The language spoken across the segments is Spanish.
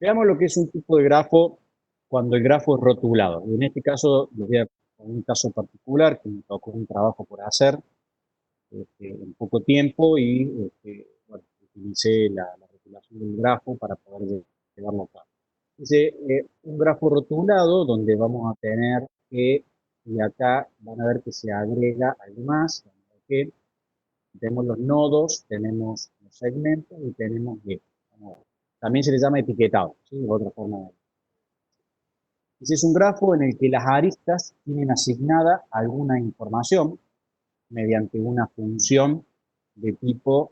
Veamos lo que es un tipo de grafo cuando el grafo es rotulado. En este caso, les voy a poner un caso particular que me tocó un trabajo por hacer en poco tiempo y bueno, utilicé la rotulación del grafo para poder llevarlo a cabo. Dice, un grafo rotulado donde vamos a tener que, y acá van a ver que se agrega algo más, que tenemos los nodos, tenemos los segmentos y tenemos Y. También se les llama etiquetado, ¿sí? Otra forma de. Ese es un grafo en el que las aristas tienen asignada alguna información mediante una función de tipo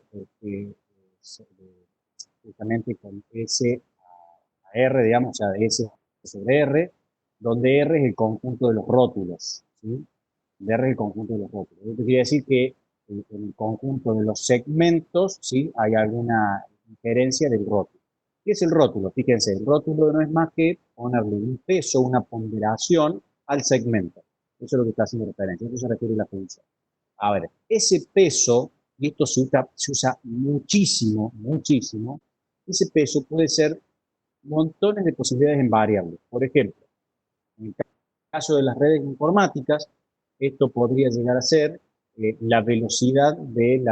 justamente con S a R, digamos, o sea, de S sobre R, donde R es el conjunto de los rótulos, ¿sí? De R es el conjunto de los rótulos. Esto quiere decir que en el conjunto de los segmentos, ¿sí? Hay alguna diferencia del rótulo. ¿Qué es el rótulo? Fíjense, el rótulo no es más que ponerle un peso, una ponderación al segmento. Eso es lo que está haciendo referencia. Eso se refiere a la función. A ver, ese peso, y esto se usa muchísimo, muchísimo, ese peso puede ser montones de posibilidades en variables. Por ejemplo, en el caso de las redes informáticas, esto podría llegar a ser la velocidad del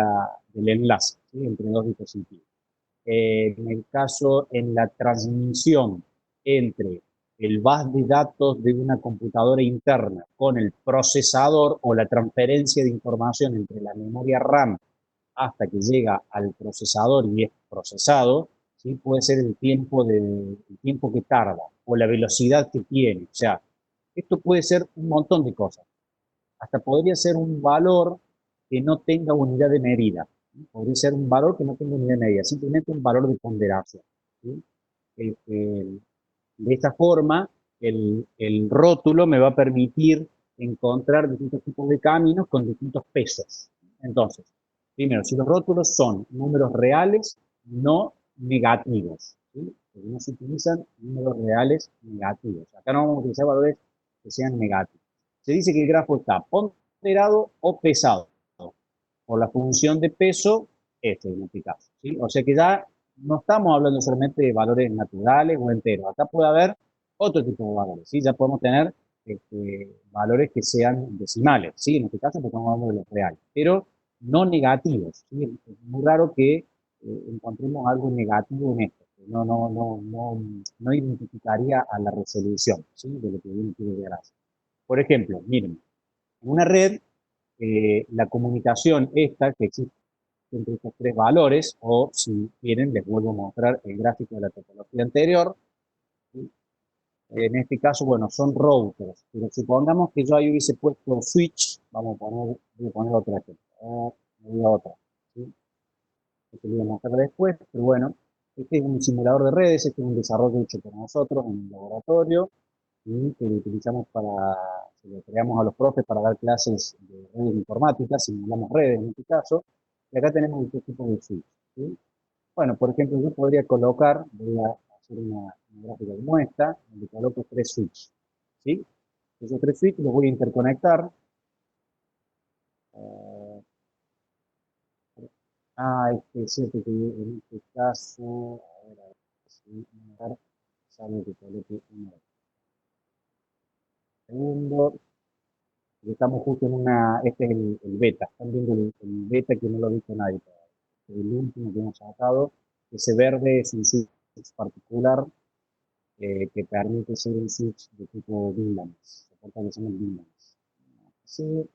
enlace, ¿sí? Entre dos dispositivos. En el caso, en la transmisión entre el bus de datos de una computadora interna con el procesador o la transferencia de información entre la memoria RAM hasta que llega al procesador y es procesado, ¿sí? Puede ser el tiempo que tarda o la velocidad que tiene. O sea, esto puede ser un montón de cosas. Hasta podría ser un valor que no tenga unidad de medida. ¿Sí? Podría ser un valor que no tenga unidad de medida, simplemente un valor de ponderación. ¿Sí? De esta forma, el rótulo me va a permitir encontrar distintos tipos de caminos con distintos pesos. Entonces, primero, si los rótulos son números reales, no negativos. ¿Sí? Porque no se utilizan números reales negativos. Acá no vamos a utilizar valores que sean negativos. Se dice que el grafo está ponderado o pesado por la función de peso, en este caso. ¿Sí? O sea que ya no estamos hablando solamente de valores naturales o enteros. Acá puede haber otro tipo de valores. ¿Sí? Ya podemos tener valores que sean decimales. ¿Sí? En este caso pues, estamos hablando de los reales, pero no negativos. ¿Sí? Es muy raro que encontremos algo negativo en esto. No identificaría a la resolución, ¿sí? De lo que viene de gracia. Por ejemplo, miren, en una red, la comunicación esta que existe entre estos tres valores, o si quieren, les vuelvo a mostrar el gráfico de la topología anterior. ¿Sí? En este caso, bueno, son routers, pero supongamos que yo ahí hubiese puesto switch, voy a poner otra ejemplo, voy a otra. ¿Sí? Esto lo voy a mostrar después, pero bueno, este es un simulador de redes, este es un desarrollo hecho por nosotros en el laboratorio y que lo utilizamos se lo creamos a los profes para dar clases de redes informáticas, simulamos redes en este caso, y acá tenemos distintos tipos de switch. ¿Sí? Bueno, por ejemplo, yo podría colocar, voy a hacer una gráfica como esta, donde coloco tres switches. ¿Sí? Esos tres switches los voy a interconectar. Eh, es cierto que en este caso, a ver si sale que coloque un segundo. Estamos justo en este es el beta, están viendo el beta que no lo ha visto nadie todavía. El último que hemos sacado, ese verde es un switch particular que permite ser un switch de tipo Binlames, soporta que se llama Binlames. Así,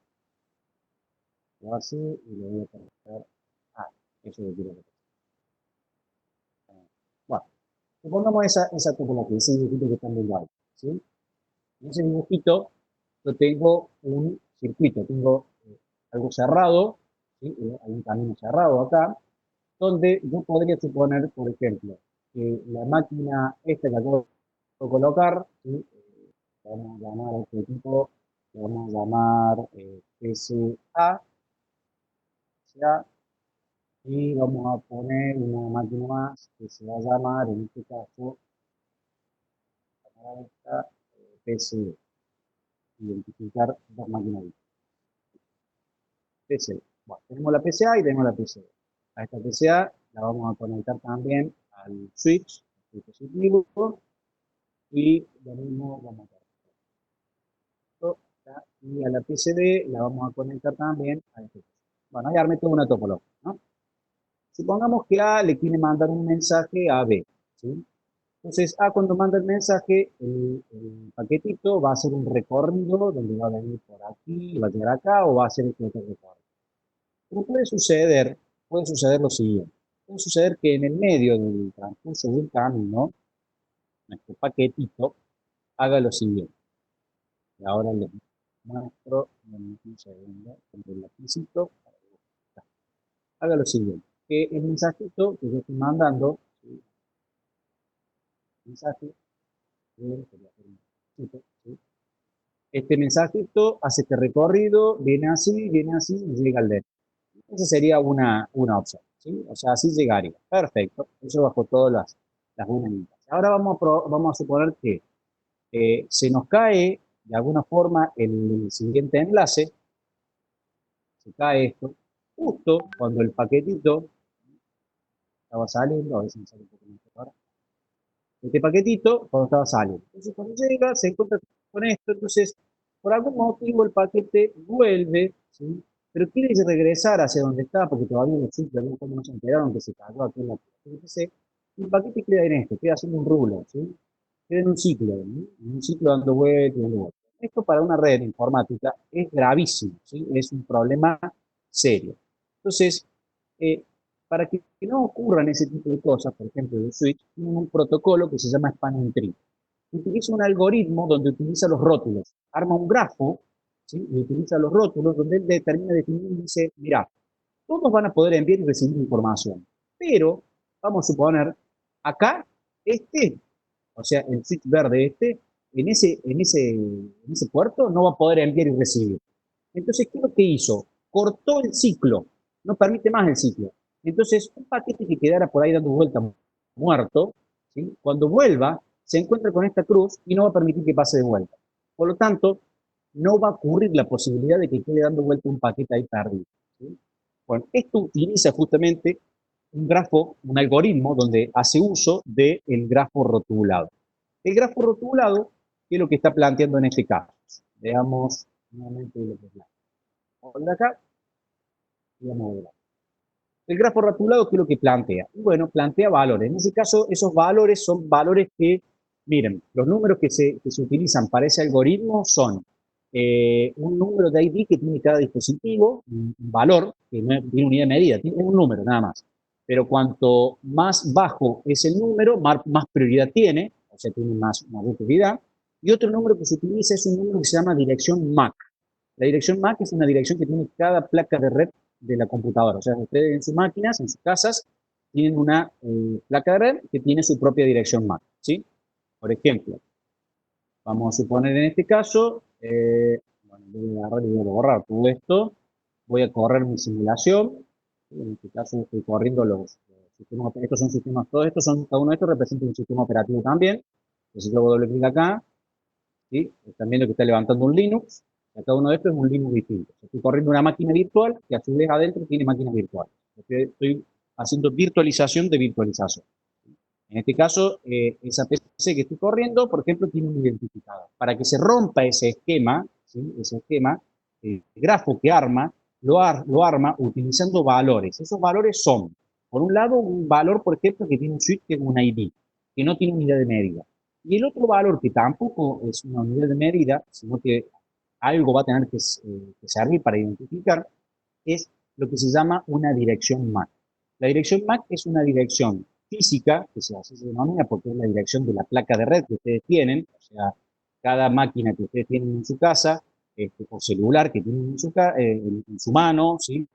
lo así y lo voy a conectar. Ah, eso lo quiero ver. Bueno, supongamos esa topología, ese dibujito que están viendo ahí, ¿sí? En ese dibujito yo tengo un circuito, tengo algo cerrado, ¿sí? Hay un camino cerrado acá, donde yo podría suponer, por ejemplo, que la máquina esta que acabo de colocar, ¿sí? Vamos a llamar a este tipo, le vamos a llamar SA, y vamos a poner una máquina más que se va a llamar, en este caso, esta, PCE, identificar dos máquinas PCE. Bueno, tenemos la PCA y tenemos la PCE. A esta PCA la vamos a conectar también al switch, dispositivo y lo mismo vamos a hacer esto acá, y a la PCB la vamos a conectar también a este. Bueno, ahí armé toda una topología, ¿no? Supongamos que A le quiere mandar un mensaje a B, ¿sí? Entonces, A cuando manda el mensaje, el paquetito va a hacer un recorrido donde va a venir por aquí, va a llegar acá o va a hacer este otro recorrido. Pero puede suceder lo siguiente. Puede suceder que en el medio del transcurso del camino, nuestro paquetito haga lo siguiente. Y ahora les muestro en un segundo con el lapicito. Haga lo siguiente. Que el mensajito que yo estoy mandando, ¿sí? Mensaje, ¿sí? Este mensajito hace este recorrido, viene así y llega al destino. Esa sería una opción, ¿sí? O sea, así llegaría. Perfecto. Eso bajo todas las buenas. Ahora vamos a suponer que se nos cae de alguna forma el siguiente enlace, se cae esto, justo cuando el paquetito estaba saliendo, a ver si me sale un poco mejor ahora, este paquetito cuando estaba saliendo. Entonces cuando llega se encuentra con esto, entonces por algún motivo el paquete vuelve, ¿sí? Pero quiere regresar hacia donde está, porque todavía no existe, como no se enteraron que se cayó aquí en la PC, y el paquete queda en esto, queda haciendo un rulo, ¿sí? Queda en un ciclo dando vueltas, dando vueltas. Esto para una red informática es gravísimo, ¿sí? Es un problema serio. Entonces, eh, para que no ocurran ese tipo de cosas, por ejemplo, el switch tiene un protocolo que se llama spanning tree. Utiliza un algoritmo donde utiliza los rótulos, arma un grafo, ¿sí? Y utiliza los rótulos donde él determina definir y dice, mira, todos van a poder enviar y recibir información, pero vamos a suponer, acá, este, o sea, el switch verde este, en ese puerto no va a poder enviar y recibir. Entonces, ¿qué es lo que hizo? Cortó el ciclo, no permite más el ciclo. Entonces, un paquete que quedara por ahí dando vuelta muerto, ¿sí? Cuando vuelva, se encuentra con esta cruz y no va a permitir que pase de vuelta. Por lo tanto, no va a ocurrir la posibilidad de que quede dando vuelta un paquete ahí perdido, ¿sí? Bueno, esto utiliza justamente un grafo, un algoritmo donde hace uso del grafo rotulado. El grafo rotulado, ¿qué es lo que está planteando en este caso? Veamos nuevamente lo que es la. Vamos a acá y vamos a ver. El grafo rotulado, ¿qué es lo que plantea? Bueno, plantea valores. En ese caso, esos valores son valores que, miren, los números que se utilizan para ese algoritmo son un número de ID que tiene cada dispositivo, un valor, que no tiene unidad de medida, tiene un número nada más. Pero cuanto más bajo es el número, más prioridad tiene, o sea, tiene más prioridad. Y otro número que se utiliza es un número que se llama dirección MAC. La dirección MAC es una dirección que tiene cada placa de red de la computadora. O sea, ustedes en sus máquinas, en sus casas, tienen una placa de red que tiene su propia dirección MAC, ¿sí? Por ejemplo, vamos a suponer en este caso, bueno, voy a agarrar y voy a borrar todo esto, voy a correr mi simulación, en este caso estoy corriendo los sistemas, estos son sistemas, todos estos son, cada uno de estos representa un sistema operativo también, entonces yo hago doble clic acá, ¿sí? Están viendo que está levantando un Linux, cada uno de estos es un Linux distinto. Estoy corriendo una máquina virtual que a su vez adentro tiene máquinas virtuales. Estoy haciendo virtualización de virtualización. En este caso, esa PC que estoy corriendo, por ejemplo, tiene un identificador. Para que se rompa ese esquema, ¿sí? Ese esquema, el grafo que arma, lo arma utilizando valores. Esos valores son, por un lado, un valor, por ejemplo, que tiene un switch que es un ID, que no tiene unidad de medida. Y el otro valor que tampoco es una unidad de medida, sino que algo va a tener que servir para identificar, es lo que se llama una dirección MAC. La dirección MAC es una dirección física, que así se denomina porque es la dirección de la placa de red que ustedes tienen, o sea, cada máquina que ustedes tienen en su casa, o celular que tienen en su mano, ¿sí?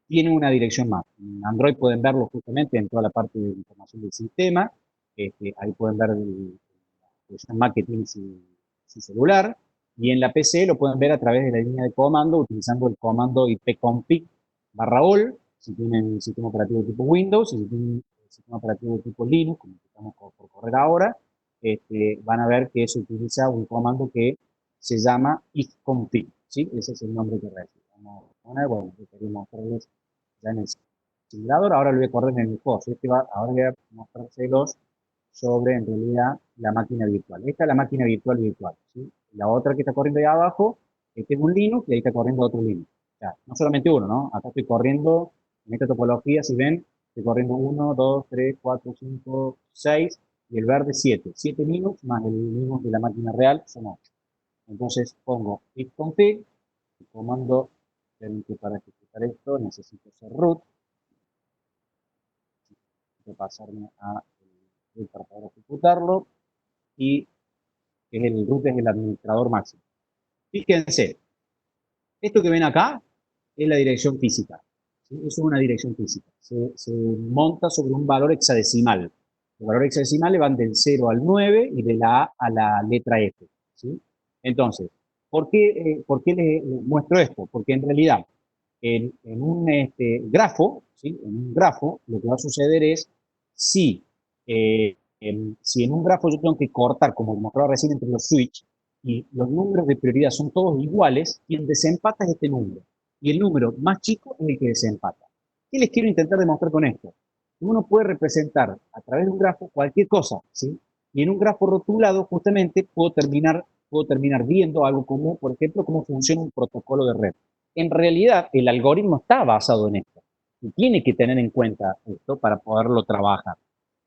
Tiene una dirección MAC. En Android pueden verlo justamente en toda la parte de información del sistema, ahí pueden ver la dirección MAC que tiene su celular, y en la PC lo pueden ver a través de la línea de comando utilizando el comando ipconfig/all, si tienen un sistema operativo tipo Windows, si tienen un sistema operativo tipo Linux, como estamos por correr ahora, van a ver que se utiliza un comando que se llama ifconfig, ¿sí? Ese es el nombre que recibe. Vamos a poner, bueno, quería mostrarles ya en el simulador, ahora lo voy a correr en el host. Ahora voy a mostrárselos sobre, en realidad, la máquina virtual. Esta es la máquina virtual, ¿sí? La otra que está corriendo ahí abajo, este es un Linux y ahí está corriendo otro Linux. O sea, no solamente uno, ¿no? Acá estoy corriendo, en esta topología, si ven, estoy corriendo 1, 2, 3, 4, 5, 6 y el verde 7. 7 Linux más el Linux de la máquina real son 8. Entonces pongo ifconfig, el comando que para ejecutar esto necesito ser root, de pasarme a el para poder ejecutarlo y el root es el administrador máximo. Fíjense, esto que ven acá es la dirección física. ¿Sí? Eso es una dirección física. Se monta sobre un valor hexadecimal. Los valores hexadecimales van del 0 al 9 y de la A a la letra F. ¿Sí? Entonces, por qué les muestro esto? Porque en realidad, en un grafo, ¿sí? En un grafo, lo que va a suceder es, si, si en un grafo yo tengo que cortar, como mostraba recién, entre los switch, y los números de prioridad son todos iguales, quien desempata es este número. Y el número más chico es el que desempata. ¿Qué les quiero intentar demostrar con esto? Uno puede representar a través de un grafo cualquier cosa, ¿sí? Y en un grafo rotulado, justamente, puedo terminar viendo algo como, por ejemplo, cómo funciona un protocolo de red. En realidad, el algoritmo está basado en esto. Y tiene que tener en cuenta esto para poderlo trabajar.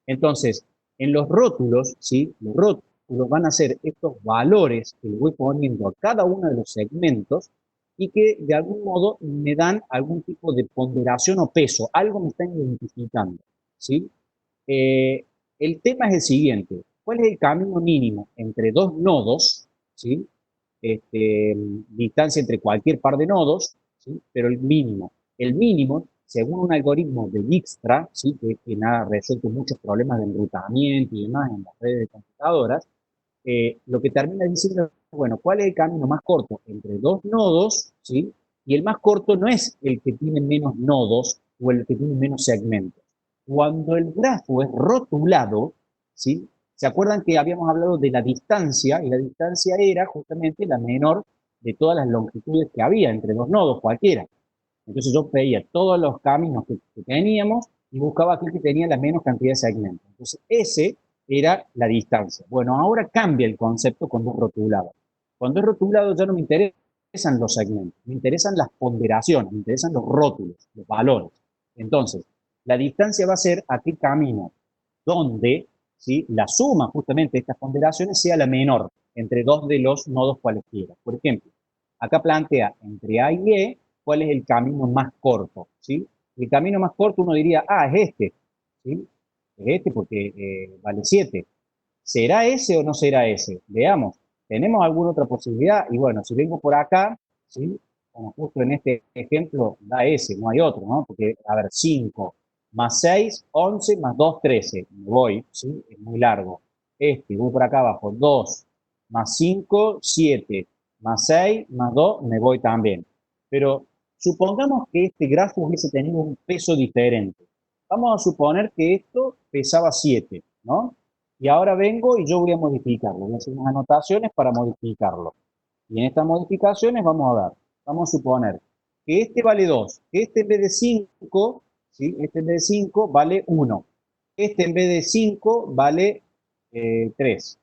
Entonces, en los rótulos, ¿sí? Los rótulos van a ser estos valores que le voy poniendo a cada uno de los segmentos y que de algún modo me dan algún tipo de ponderación o peso, algo me están identificando, ¿sí? Eh, el tema es el siguiente: ¿cuál es el camino mínimo entre dos nodos, ¿sí? Distancia entre cualquier par de nodos, ¿sí? Pero el mínimo, según un algoritmo de Dijkstra, ¿sí? que ha resuelto muchos problemas de enrutamiento y demás en las redes de computadoras, lo que termina diciendo, bueno, ¿cuál es el camino más corto entre dos nodos? ¿Sí? Y el más corto no es el que tiene menos nodos o el que tiene menos segmentos. Cuando el grafo es rotulado, ¿sí? ¿Se acuerdan que habíamos hablado de la distancia? Y la distancia era justamente la menor de todas las longitudes que había entre dos nodos cualquiera. Entonces yo veía todos los caminos que teníamos y buscaba aquel que tenía la menos cantidad de segmentos. Entonces ese era la distancia. Bueno, ahora cambia el concepto cuando es rotulado. Cuando es rotulado ya no me interesan los segmentos, me interesan las ponderaciones, me interesan los rótulos, los valores. Entonces, la distancia va a ser aquel camino donde, ¿sí?, la suma justamente de estas ponderaciones sea la menor entre dos de los nodos cualesquiera. Por ejemplo, acá plantea entre A y E cuál es el camino más corto, ¿sí? El camino más corto uno diría, es este, ¿sí? Es este porque vale 7. ¿Será ese o no será ese? Veamos, ¿tenemos alguna otra posibilidad? Y bueno, si vengo por acá, ¿sí? Como justo en este ejemplo da ese, no hay otro, ¿no? Porque, a ver, 5 más 6, 11, más 2, 13. Me voy, ¿sí? Es muy largo. Voy por acá abajo, 2 más 5, 7, más 6, más 2, me voy también. Pero supongamos que este grafo hubiese tenido un peso diferente. Vamos a suponer que esto pesaba 7, ¿no? Y ahora vengo y yo voy a modificarlo. Voy a hacer unas anotaciones para modificarlo. Y en estas modificaciones vamos a suponer que este vale 2, que este en vez de 5, ¿sí? Este en vez de 5 vale 1. Este en vez de 5 vale 3.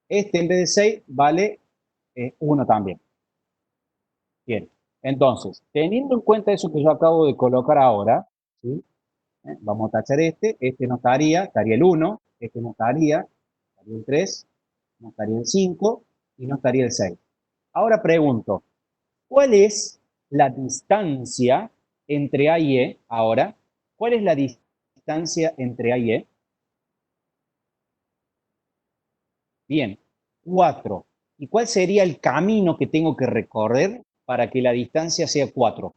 Este en vez de 6 vale 1 también. Bien, entonces, teniendo en cuenta eso que yo acabo de colocar ahora, ¿sí? Vamos a tachar este no estaría el 1, este no estaría el 3, no estaría el 5 y no estaría el 6. Ahora pregunto, ¿cuál es la distancia entre A y E ahora? ¿Cuál es la distancia entre A y E? Bien, 4. ¿Y cuál sería el camino que tengo que recorrer para que la distancia sea 4?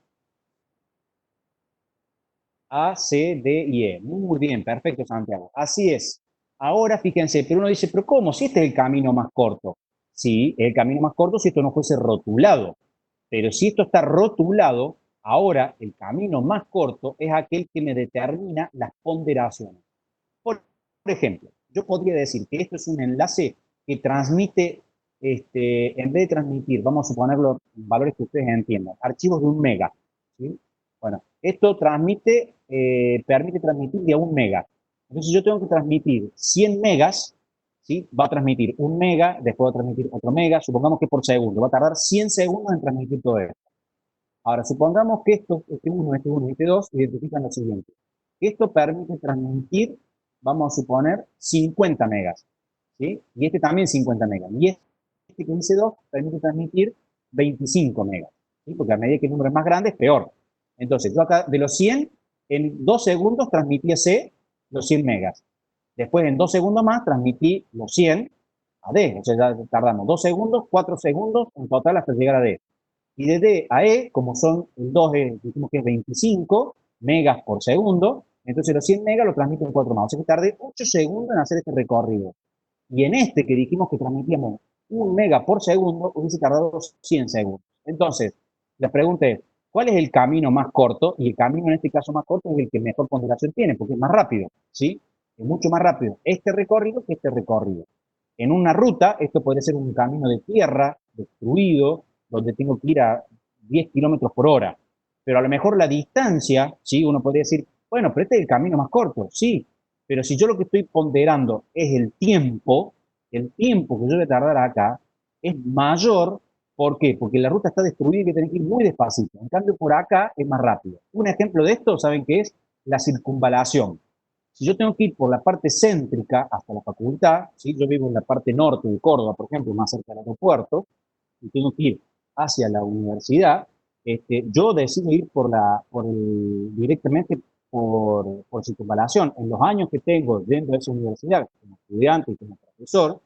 A, C, D y E. Muy bien, perfecto, Santiago. Así es. Ahora fíjense, pero uno dice, pero ¿cómo? Si este es el camino más corto. Sí, es el camino más corto si esto no fuese rotulado. Pero si esto está rotulado, ahora el camino más corto es aquel que me determina las ponderaciones. Por ejemplo, yo podría decir que esto es un enlace que transmite, en vez de transmitir, vamos a suponerlo en valores que ustedes entiendan, archivos de 1 mega. ¿Sí? Bueno, esto permite transmitir de a 1 mega. Entonces yo tengo que transmitir 100 megas, ¿sí? Va a transmitir 1 mega, después va a transmitir otro mega, supongamos que por segundo, va a tardar 100 segundos en transmitir todo esto. Ahora, supongamos que este 1, este 1 y este 2 identifican lo siguiente. Esto permite transmitir, vamos a suponer, 50 megas, ¿sí? Y este también 50 megas. Y este que dice 2 permite transmitir 25 megas, ¿sí? Porque a medida que el número es más grande, es peor. Entonces, yo acá de los 100, en 2 segundos transmitía C los 100 megas. Después, en 2 segundos más, transmití los 100 a D. O sea, ya tardamos 2 segundos, 4 segundos en total hasta llegar a D. Y de D a E, como son el 2, dijimos que es 25 megas por segundo, entonces los 100 megas lo transmito en 4 más. O sea que tardé 8 segundos en hacer este recorrido. Y en este que dijimos que transmitíamos 1 mega por segundo, hubiese tardado 100 segundos. Entonces, la pregunta es, ¿cuál es el camino más corto? Y el camino en este caso más corto es el que mejor ponderación tiene, porque es más rápido, ¿sí? Es mucho más rápido este recorrido que este recorrido. En una ruta, esto podría ser un camino de tierra, destruido, donde tengo que ir a 10 kilómetros por hora. Pero a lo mejor la distancia, ¿sí? Uno podría decir, bueno, pero este es el camino más corto, sí. Pero si yo lo que estoy ponderando es el tiempo que yo voy a tardar acá es mayor. ¿Por qué? Porque la ruta está destruida y que tener que ir muy despacito. En cambio, por acá es más rápido. Un ejemplo de esto, ¿saben qué es? La circunvalación. Si yo tengo que ir por la parte céntrica hasta la facultad, ¿sí? Yo vivo en la parte norte de Córdoba, por ejemplo, más cerca del aeropuerto, y tengo que ir hacia la universidad, yo decido ir directamente por circunvalación. En los años que tengo dentro de esa universidad, como estudiante y como profesor,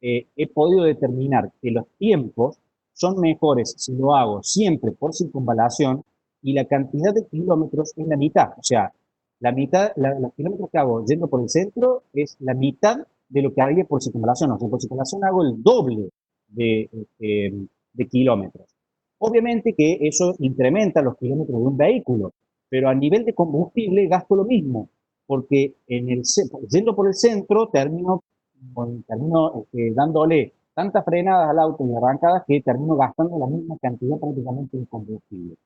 he podido determinar que los tiempos son mejores si lo hago siempre por circunvalación y la cantidad de kilómetros es la mitad. O sea, la mitad, los kilómetros que hago yendo por el centro es la mitad de lo que haría por circunvalación. O sea, por circunvalación hago el doble de, de kilómetros. Obviamente que eso incrementa los kilómetros de un vehículo, pero a nivel de combustible gasto lo mismo, porque yendo por el centro termino dándole tantas frenadas al auto y arrancadas que termino gastando la misma cantidad prácticamente de combustible.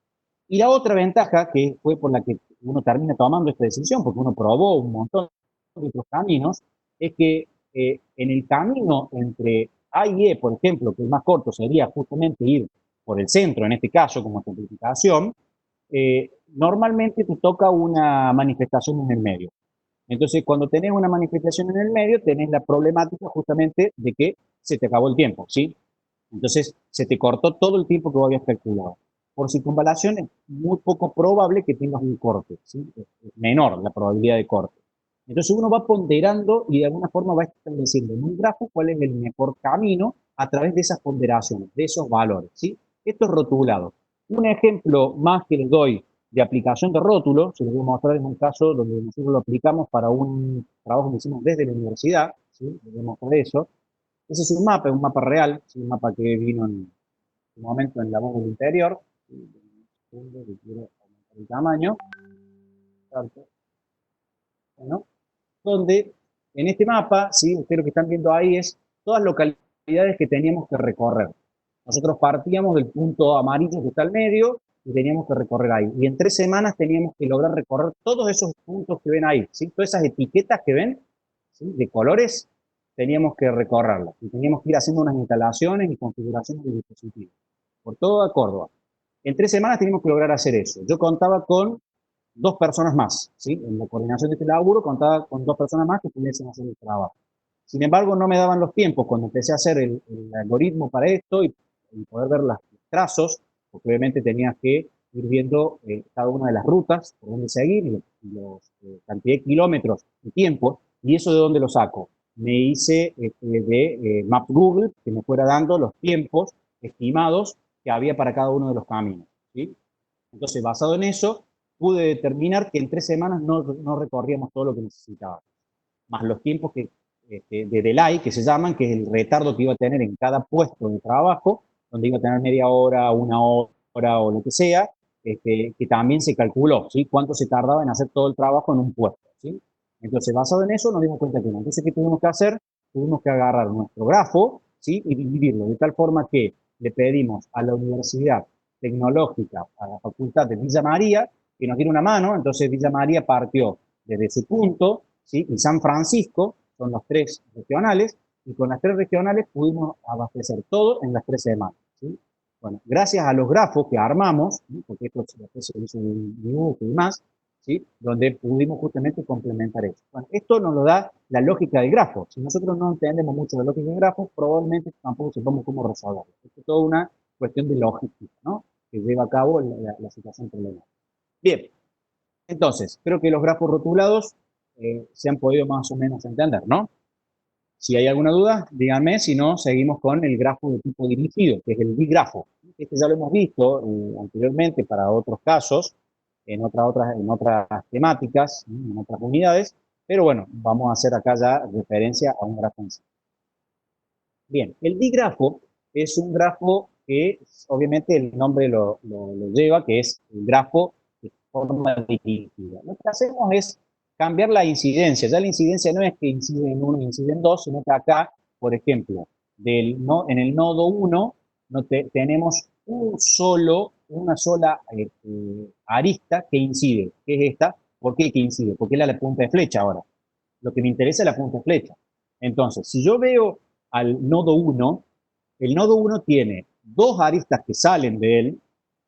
Y la otra ventaja, que fue por la que uno termina tomando esta decisión, porque uno probó un montón de otros caminos, es que en el camino entre A y E, por ejemplo, que el más corto sería justamente ir por el centro, en este caso como simplificación, normalmente te toca una manifestación en el medio. Entonces, cuando tenés una manifestación en el medio, tenés la problemática justamente de que se te acabó el tiempo, ¿sí? Entonces, se te cortó todo el tiempo que vos habías calculado. Por circunvalación es muy poco probable que tengas un corte, ¿sí? Es menor la probabilidad de corte. Entonces uno va ponderando y de alguna forma va estableciendo en un grafo cuál es el mejor camino a través de esas ponderaciones, de esos valores, ¿sí? Esto es rotulado. Un ejemplo más que les doy de aplicación de rótulo, se los voy a mostrar en un caso donde nosotros lo aplicamos para un trabajo que hicimos desde la universidad, ¿sí? Les voy a mostrar eso. Ese es un mapa real, ¿sí? Un mapa que vino en su momento en la voz del interior. ¿Sí? Quiero aumentar el tamaño. Bueno, donde en este mapa, ¿sí? Ustedes lo que están viendo ahí es todas las localidades que teníamos que recorrer. Nosotros partíamos del punto amarillo que está al medio y teníamos que recorrer ahí. Y en 3 semanas teníamos que lograr recorrer todos esos puntos que ven ahí, ¿sí? Todas esas etiquetas que ven, ¿sí? De colores, teníamos que recorrerlas. Y teníamos que ir haciendo unas instalaciones y configuraciones de dispositivos por toda Córdoba. En 3 semanas teníamos que lograr hacer eso. Yo contaba con 2 personas más, ¿sí? En la coordinación de este laburo contaba con 2 personas más que pudiesen hacer el trabajo. Sin embargo, no me daban los tiempos cuando empecé a hacer el algoritmo para esto y poder ver los trazos, porque obviamente tenías que ir viendo cada una de las rutas, por dónde seguir, y cantidad de kilómetros y tiempo, y eso de dónde lo saco. Me hice de Maps Google, que me fuera dando los tiempos estimados que había para cada uno de los caminos, ¿sí? Entonces, basado en eso, pude determinar que en 3 semanas no recorríamos todo lo que necesitábamos, más los tiempos de delay, que se llaman, que es el retardo que iba a tener en cada puesto de trabajo, donde iba a tener media hora, 1 hora o lo que sea, que también se calculó, ¿sí? Cuánto se tardaba en hacer todo el trabajo en un puesto, ¿sí? Entonces, basado en eso, nos dimos cuenta que no. Entonces, ¿qué tuvimos que hacer? Tuvimos que agarrar nuestro grafo, ¿sí? Y dividirlo de tal forma que le pedimos a la Universidad Tecnológica, a la Facultad de Villa María, que nos diera una mano. Entonces Villa María partió desde ese punto, ¿sí? Y San Francisco, son los 3 regionales, y con las 3 regionales pudimos abastecer todo en las 3 semanas, ¿sí? Bueno, gracias a los grafos que armamos, ¿sí? Porque esto después se hizo un dibujo y más, ¿sí? Donde pudimos justamente complementar eso. Bueno, esto nos lo da la lógica del grafo. Si nosotros no entendemos mucho la lógica del grafo, probablemente tampoco sepamos cómo resolverlo. Esto es toda una cuestión de logística, ¿no? Que lleva a cabo la situación problemática. Bien, entonces, creo que los grafos rotulados se han podido más o menos entender, ¿no? Si hay alguna duda, díganme, si no, seguimos con el grafo de tipo dirigido, que es el digrafo. Este ya lo hemos visto anteriormente para otros casos, en otras temáticas, en otras unidades, pero bueno, vamos a hacer acá ya referencia a un grafo en sí. Bien, el digrafo es un grafo que obviamente el nombre lo lleva, que es el grafo de forma dirigida. Lo que hacemos es cambiar la incidencia. Ya la incidencia no es que incide en uno, incide en dos, sino que acá, por ejemplo, en el nodo 1 no tenemos una sola arista que incide, que es esta. ¿Por qué que incide? Porque es la punta de flecha ahora. Lo que me interesa es la punta de flecha. Entonces, si yo veo al nodo 1, el nodo 1 tiene 2 aristas que salen de él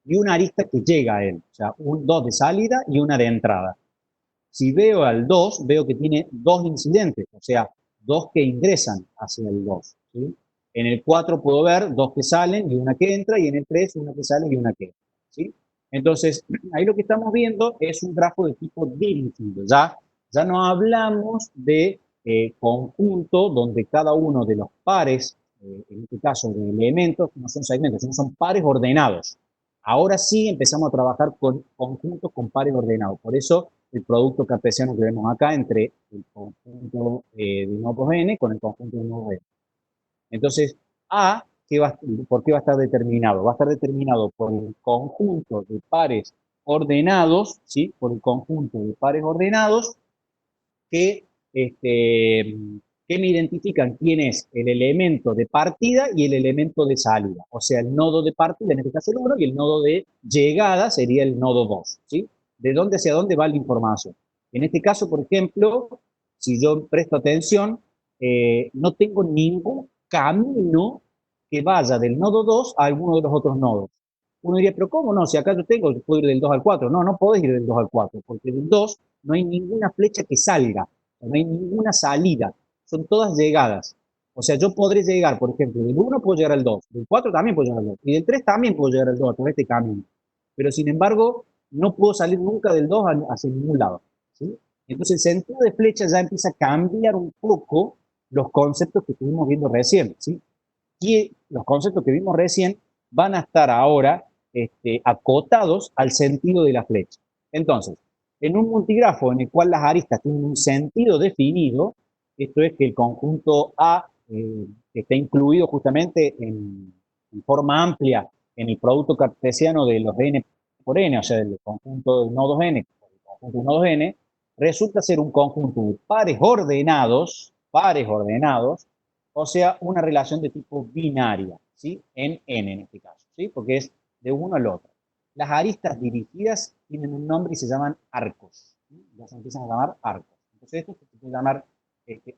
y una arista que llega a él. O sea, 2 de salida y una de entrada. Si veo al 2, veo que tiene 2 incidentes, o sea, 2 que ingresan hacia el 2. ¿Sí? En el 4 puedo ver 2 que salen y una que entra, y en el 3 una que sale y una que entra. ¿Sí? Entonces, ahí lo que estamos viendo es un grafo de tipo dirigido. Ya no hablamos de conjunto donde cada uno de los pares, en este caso de elementos, no son segmentos, sino son pares ordenados. Ahora sí empezamos a trabajar con conjuntos con pares ordenados. Por eso el producto cartesiano que vemos acá entre el conjunto de nodos n con el conjunto de nodos n. Entonces, A, ¿por qué va a estar determinado? Va a estar determinado por el conjunto de pares ordenados, ¿sí? Por el conjunto de pares ordenados que, que me identifican quién es el elemento de partida y el elemento de salida. O sea, el nodo de partida, en este caso el 1, y el nodo de llegada sería el nodo 2, ¿sí? De dónde hacia dónde va la información. En este caso, por ejemplo, si yo presto atención, no tengo ningún camino que vaya del nodo 2 a alguno de los otros nodos. Uno diría, pero ¿cómo no? Si acá yo puedo ir del 2 al 4. No, no podés ir del 2 al 4, porque del 2 no hay ninguna flecha que salga, no hay ninguna salida, son todas llegadas. O sea, yo podré llegar, por ejemplo, del 1 puedo llegar al 2, del 4 también puedo llegar al 2, y del 3 también puedo llegar al 2 a través de este camino. Pero sin embargo, no puedo salir nunca del 2 hacia ningún lado. ¿Sí? Entonces el sentido de flecha ya empieza a cambiar un poco los conceptos que estuvimos viendo recién. ¿Sí? Y los conceptos que vimos recién van a estar ahora acotados al sentido de la flecha. Entonces, en un multigrafo en el cual las aristas tienen un sentido definido, esto es que el conjunto A está incluido justamente en forma amplia en el producto cartesiano de los n por n, o sea, del conjunto de nodos n por el conjunto de nodos n, resulta ser un conjunto de pares ordenados, o sea, una relación de tipo binaria, ¿sí? En n en este caso, ¿sí? Porque es de uno al otro. Las aristas dirigidas tienen un nombre y se llaman arcos. ¿Sí? Ya se empiezan a llamar arcos. Entonces esto se puede llamar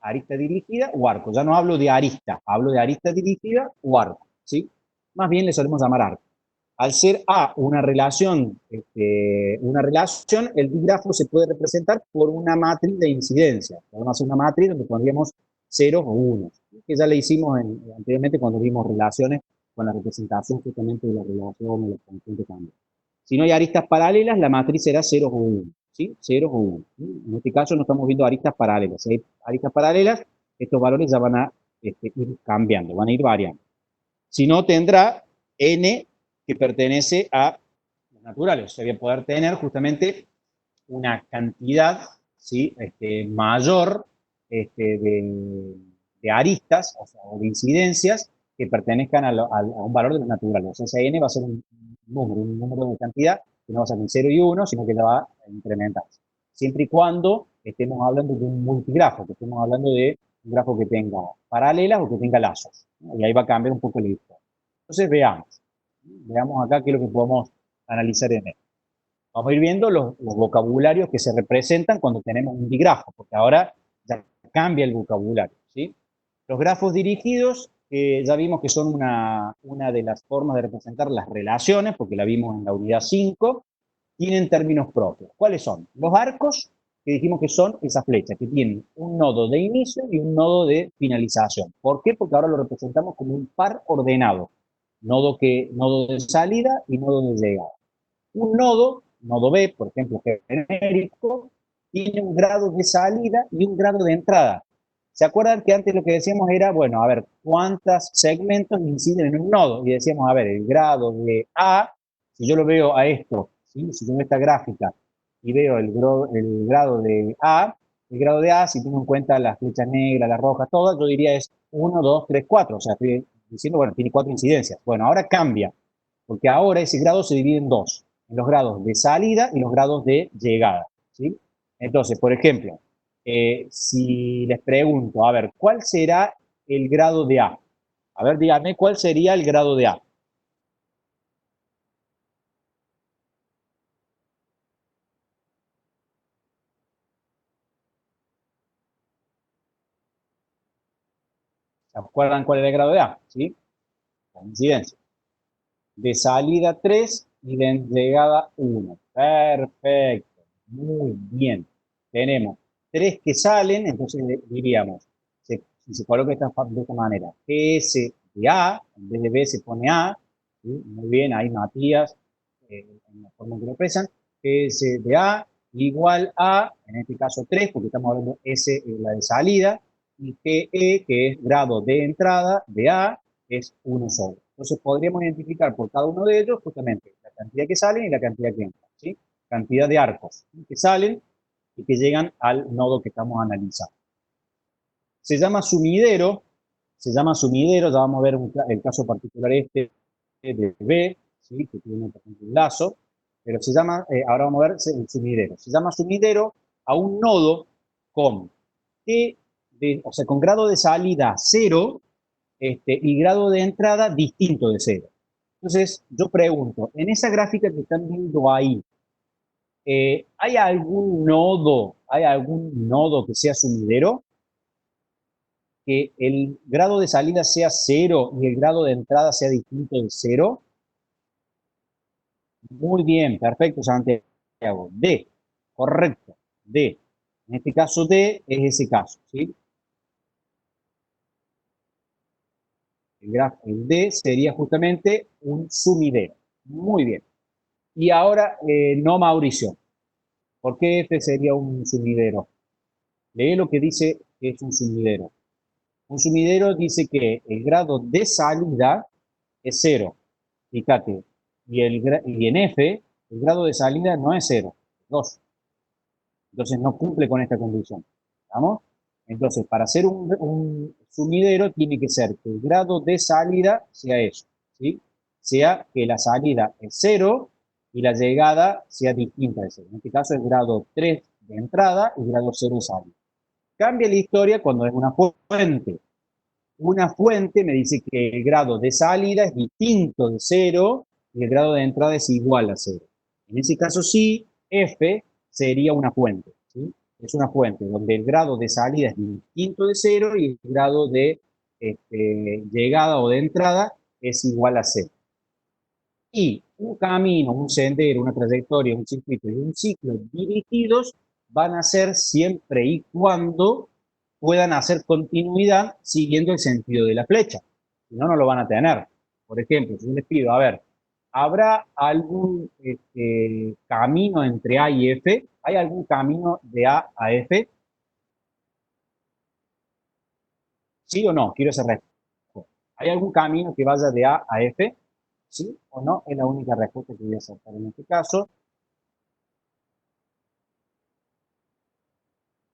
arista dirigida o arco. Ya no hablo de arista, hablo de arista dirigida o arco, ¿sí? Más bien le solemos llamar arco. Al ser A una relación, el digrafo se puede representar por una matriz de incidencia. Podemos hacer una matriz donde pondríamos ceros o unos, que ya le hicimos anteriormente cuando vimos relaciones con la representación justamente de la relación de los conjuntos también. Si no hay aristas paralelas, la matriz será ceros o uno, ¿sí? Ceros o uno. En este caso no estamos viendo aristas paralelas. Si hay aristas paralelas, estos valores ya van a ir cambiando, van a ir variando. Si no, tendrá n que pertenece a los naturales. O sea, voy a poder tener justamente una cantidad, ¿sí? Mayor de aristas, o sea, o de incidencias que pertenezcan a un valor de los naturales. O sea, ese n va a ser un número de cantidad que no va a ser ni 0 y 1, sino que ya va a incrementarse. Siempre y cuando estemos hablando de un multigrafo, que estemos hablando de un grafo que tenga paralelas o que tenga lazos, ¿no? Y ahí va a cambiar un poco la historia. Entonces veamos acá qué es lo que podemos analizar en esto. Vamos a ir viendo los vocabularios que se representan cuando tenemos un digrafo, porque ahora ya cambia el vocabulario, ¿sí? Los grafos dirigidos, ya vimos que son una de las formas de representar las relaciones, porque la vimos en la unidad 5, tienen términos propios. ¿Cuáles son? Los arcos, que dijimos que son esas flechas, que tienen un nodo de inicio y un nodo de finalización. ¿Por qué? Porque ahora lo representamos como un par ordenado. Nodo de salida y nodo de llegada. Un nodo B, por ejemplo, genérico, tiene un grado de salida y un grado de entrada. ¿Se acuerdan que antes lo que decíamos era, bueno, a ver, cuántos segmentos inciden en un nodo? Y decíamos, a ver, el grado de A, si yo lo veo a esto, ¿sí? Si yo veo esta gráfica y veo el grado de A, si tengo en cuenta las flechas negras, las rojas, todas, yo diría es 1, 2, 3, 4. O sea, estoy diciendo, bueno, tiene 4 incidencias. Bueno, ahora cambia, porque ahora ese grado se divide en dos, en los grados de salida y los grados de llegada, ¿sí? Entonces, por ejemplo, si les pregunto, a ver, ¿cuál será el grado de A? A ver, díganme, ¿cuál sería el grado de A? ¿Se acuerdan cuál es el grado de A? ¿Sí? La incidencia. De salida 3 y de llegada 1. Perfecto. Muy bien. Tenemos 3 que salen, entonces diríamos, si se coloca de esta manera, GS de A, en vez de B se pone A, ¿sí? Muy bien, ahí Matías, en la forma que lo expresan, GS de A igual a, en este caso 3, porque estamos hablando S, la de salida, y GE, que es grado de entrada de A, es 1 solo. Entonces podríamos identificar por cada uno de ellos justamente la cantidad que salen y la cantidad que entran, ¿sí? Cantidad de arcos que salen y que llegan al nodo que estamos analizando. Se llama sumidero, ya vamos a ver el caso particular este de B, ¿sí? Que tiene por ejemplo un lazo, pero se llama, ahora vamos a ver el sumidero. Se llama sumidero a un nodo con, o sea, con grado de salida 0 y grado de entrada distinto de 0. Entonces, yo pregunto, en esa gráfica que están viendo ahí, ¿hay algún nodo que sea sumidero? Que el grado de salida sea 0 y el grado de entrada sea distinto de 0. Muy bien, perfecto, Santiago. D, correcto, D. En este caso D es ese caso, ¿sí? El D sería justamente un sumidero. Muy bien. Y ahora, no Mauricio. ¿Por qué F sería un sumidero? Lee lo que dice que es un sumidero. Un sumidero dice que el grado de salida es 0. Fíjate. Y en F, el grado de salida no es 0, es 2. Entonces no cumple con esta condición. ¿Estamos? Entonces, para ser un sumidero tiene que ser que el grado de salida sea eso, ¿sí? Sea que la salida es 0 y la llegada sea distinta de 0. En este caso es grado 3 de entrada y grado 0 de salida. Cambia la historia cuando es una fuente. Una fuente me dice que el grado de salida es distinto de 0 y el grado de entrada es igual a 0. En ese caso sí, F sería una fuente, ¿sí? Es una fuente donde el grado de salida es distinto de 0 y el grado de llegada o de entrada es igual a 0. Y un camino, un sendero, una trayectoria, un circuito y un ciclo dirigidos van a ser siempre y cuando puedan hacer continuidad siguiendo el sentido de la flecha. Si no, no lo van a tener. Por ejemplo, si yo les pido, a ver, ¿habrá algún camino entre A y F? ¿Hay algún camino de A a F? ¿Sí o no? Quiero esa respuesta. ¿Hay algún camino que vaya de A a F? ¿Sí o no? Es la única respuesta que voy a aceptar en este caso.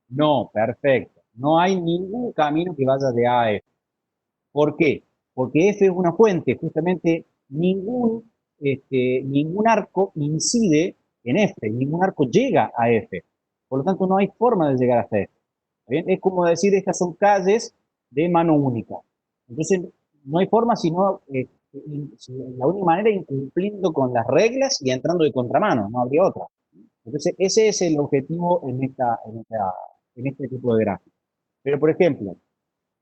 No, perfecto. No hay ningún camino que vaya de A a F. ¿Por qué? Porque F es una fuente, justamente ningún arco incide en F, ningún arco llega a F. Por lo tanto, no hay forma de llegar hasta F. ¿Bien? Es como decir, estas son calles de mano única. Entonces, no hay forma sino la única manera es incumpliendo con las reglas y entrando de contramano, no habría otra. Entonces, ese es el objetivo en este tipo de gráfico. Pero, por ejemplo,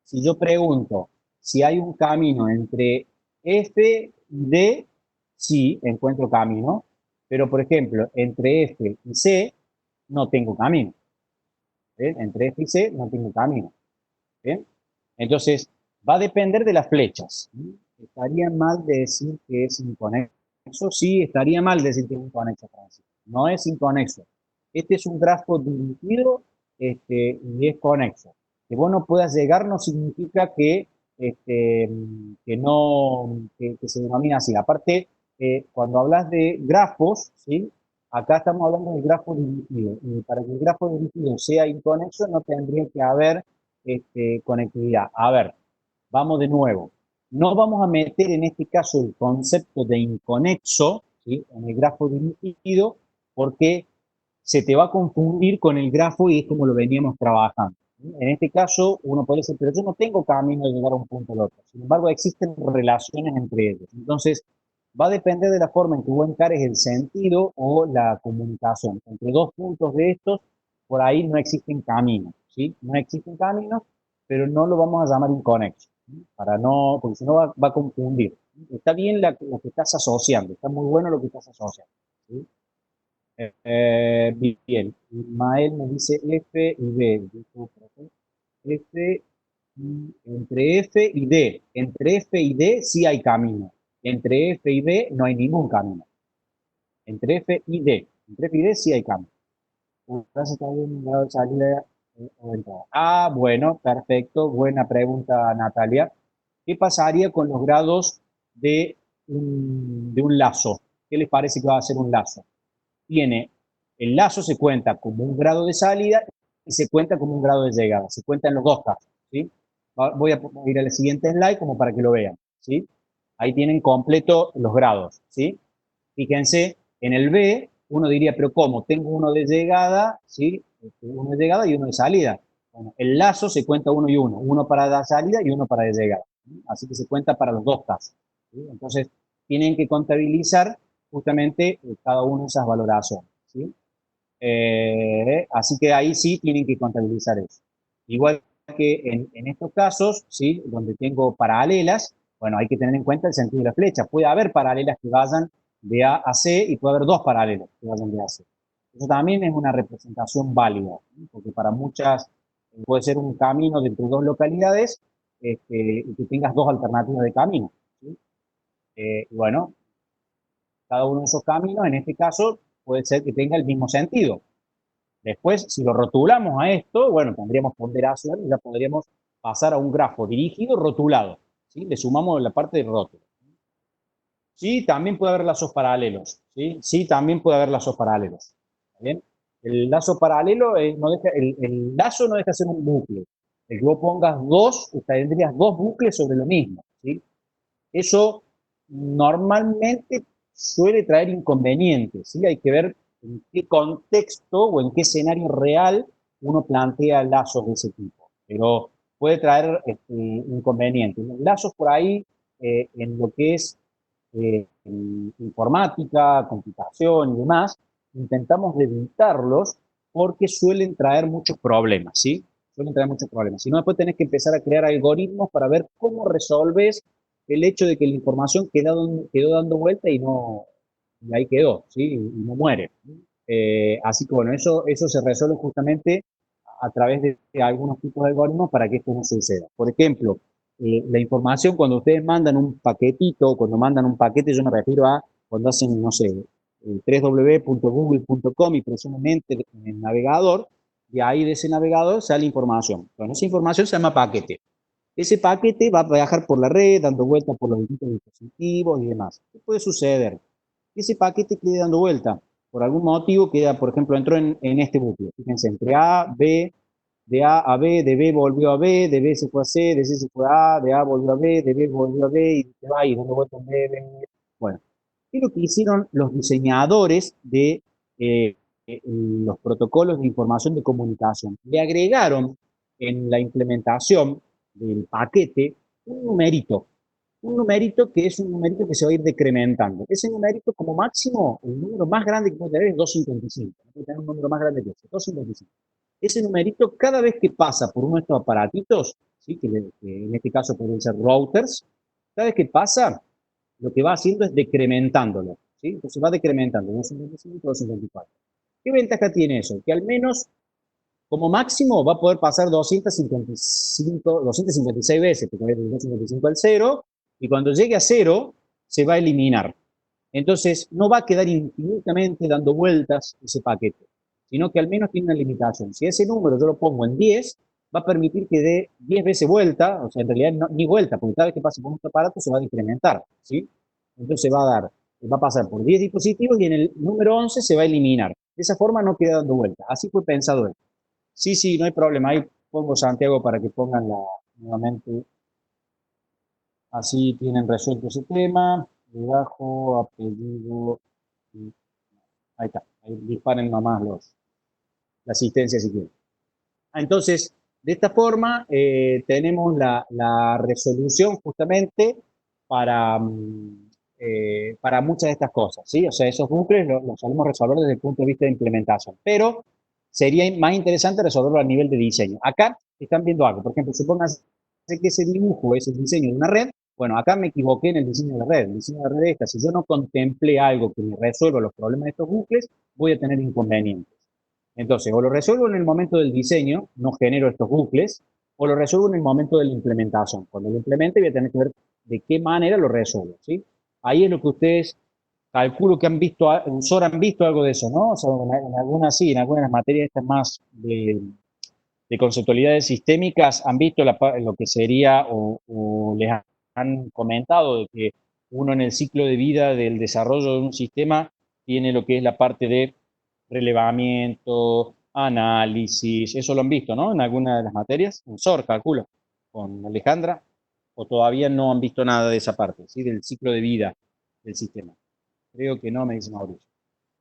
si yo pregunto si hay un camino entre F y D, sí, encuentro camino, pero, por ejemplo, entre F y C no tengo camino. ¿Bien? Entre F y C no tengo camino. ¿Bien? Entonces, va a depender de las flechas. Estaría mal decir que es inconexo. Sí, estaría mal decir que es inconexo, Francisco. No es inconexo. Este es un grafo dirigido y es conexo. Que vos no puedas llegar no significa este, que no, que se denomina así. Aparte, cuando hablas de grafos, ¿sí? Acá estamos hablando del grafo dirigido. Y para que el grafo dirigido sea inconexo, no tendría que haber conectividad. A ver, vamos de nuevo. No vamos a meter en este caso el concepto de inconexo, ¿sí? En el grafo dirigido, porque se te va a confundir con el grafo y es como lo veníamos trabajando. En este caso, uno puede decir, pero yo no tengo camino de llegar a un punto al otro. Sin embargo, existen relaciones entre ellos. Entonces, va a depender de la forma en que vos encares el sentido o la comunicación. Entre dos puntos de estos, por ahí no existen caminos, ¿sí? No existen caminos, pero no lo vamos a llamar inconexo, ¿sí? Para no, porque si no va a confundir. Está bien lo que estás asociando, está muy bueno lo que estás asociando, ¿sí? Bien, Ismael me dice F y D. F, entre F y D. Entre F y D sí hay camino. Entre F y D no hay ningún camino. Entre F y D. Entre F y D sí hay camino. Entonces está bien, grado de salida o entrada. Ah, bueno, perfecto. Buena pregunta, Natalia. ¿Qué pasaría con los grados de un lazo? ¿Qué les parece que va a ser un lazo? El lazo se cuenta como un grado de salida y se cuenta como un grado de llegada. Se cuenta en los dos casos, ¿sí? Voy a ir al siguiente slide como para que lo vean, ¿sí? Ahí tienen completo los grados, ¿sí? Fíjense, en el B uno diría, pero ¿cómo? Tengo uno de llegada, ¿sí? Uno de llegada y uno de salida. Bueno, el lazo se cuenta uno para la salida y uno para la llegada. ¿Sí? Así que se cuenta para los dos casos. ¿Sí? Entonces, tienen que contabilizar justamente cada uno de esas valoraciones. ¿Sí? Así que ahí sí tienen que contabilizar eso. Igual que en estos casos, ¿sí? Donde tengo paralelas, bueno, hay que tener en cuenta el sentido de la flecha. Puede haber paralelas que vayan de A a C y puede haber dos paralelas que vayan de A a C. Eso también es una representación válida, ¿sí? Porque para muchas puede ser un camino de entre dos localidades y que tengas dos alternativas de camino. ¿Sí? Bueno, cada uno de esos caminos, en este caso, puede ser que tenga el mismo sentido. Después, si lo rotulamos a esto, bueno, tendríamos ponderación y ya podríamos pasar a un grafo dirigido rotulado. ¿Sí? Le sumamos la parte del rótulo. Sí, también puede haber lazos paralelos. Sí, sí, también puede haber lazos paralelos. ¿Bien? El lazo paralelo no deja, el lazo no deja de ser un bucle. El que vos pongas dos, tendrías dos bucles sobre lo mismo. ¿Sí? Eso normalmente suele traer inconvenientes, ¿sí? Hay que ver en qué contexto o en qué escenario real uno plantea lazos de ese tipo, pero puede traer inconvenientes. Los lazos por ahí, en lo que es informática, computación y demás, intentamos evitarlos porque suelen traer muchos problemas, ¿sí? Suelen traer muchos problemas. Si no, después tenés que empezar a crear algoritmos para ver cómo resolves el hecho de que la información quedó dando vuelta y ahí quedó, ¿sí? Y no muere. Así que bueno, eso se resuelve justamente a través de algunos tipos de algoritmos para que esto no suceda. Por ejemplo, la información cuando ustedes mandan un paquetito, cuando mandan un paquete, yo me refiero a cuando hacen, no sé, www.google.com y presionan Enter en el navegador, y ahí de ese navegador sale información. Bueno, esa información se llama paquete. Ese paquete va a viajar por la red, dando vueltas por los distintos dispositivos y demás. ¿Qué puede suceder? Que ese paquete quede dando vuelta. Por algún motivo queda, por ejemplo, entró en este bucle. Fíjense, entre A, B, de A a B, de B volvió a B, de B se fue a C, de C se fue a A, de A volvió a B, de B volvió a B, y se va y dando vueltas en B, B, B. Bueno, ¿qué es lo que hicieron los diseñadores de los protocolos de información de comunicación? Le agregaron en la implementación del paquete un numerito. un numerito que es un numerito que se va a ir decrementando. Ese numerito como máximo, el número más grande que puede tener es 255. No puede tener un número más grande que ese, 255. Ese numerito, cada vez que pasa por uno de estos aparatitos, ¿sí? Que en este caso pueden ser routers, cada vez que pasa, lo que va haciendo es decrementándolo. ¿Sí? Entonces va decrementando, 255, 254. ¿Qué ventaja tiene eso? Que al menos como máximo va a poder pasar 255, 256 veces, porque es 255 al 0, y cuando llegue a 0 se va a eliminar. Entonces no va a quedar infinitamente dando vueltas ese paquete, sino que al menos tiene una limitación. Si ese número yo lo pongo en 10, va a permitir que dé 10 veces vuelta, o sea, en realidad no, ni vuelta, porque cada vez que pase por un aparato se va a incrementar, ¿sí? Entonces va a pasar por 10 dispositivos y en el número 11 se va a eliminar. De esa forma no queda dando vuelta. Así fue pensado esto. Sí, sí, no hay problema. Ahí pongo Santiago para que pongan nuevamente. Así tienen resuelto ese tema. Debajo, apellido. Ahí está. Ahí disparen nomás la asistencia si quieren. Entonces, de esta forma tenemos la resolución justamente para, para muchas de estas cosas, ¿sí? O sea, esos bucles los solemos resolver desde el punto de vista de implementación, pero sería más interesante resolverlo a nivel de diseño. Acá están viendo algo, por ejemplo, supónganse que ese dibujo es el diseño de una red. Bueno, acá me equivoqué en el diseño de la red. El diseño de la red es esta. Si yo no contemplé algo que me resuelva los problemas de estos bucles, voy a tener inconvenientes. Entonces, o lo resuelvo en el momento del diseño, no genero estos bucles, o lo resuelvo en el momento de la implementación. Cuando lo implemente voy a tener que ver de qué manera lo resuelvo, ¿sí? Ahí es lo que ustedes, calculo que han visto, en SOR han visto algo de eso, ¿no? O sea, en algunas sí, en algunas materias estas más de conceptualidades sistémicas han visto lo que sería o les han comentado de que uno en el ciclo de vida del desarrollo de un sistema tiene lo que es la parte de relevamiento, análisis, eso lo han visto, ¿no? En alguna de las materias, en SOR, calculo, con Alejandra, o todavía no han visto nada de esa parte, ¿sí? Del ciclo de vida del sistema. Creo que no, me dice Mauricio.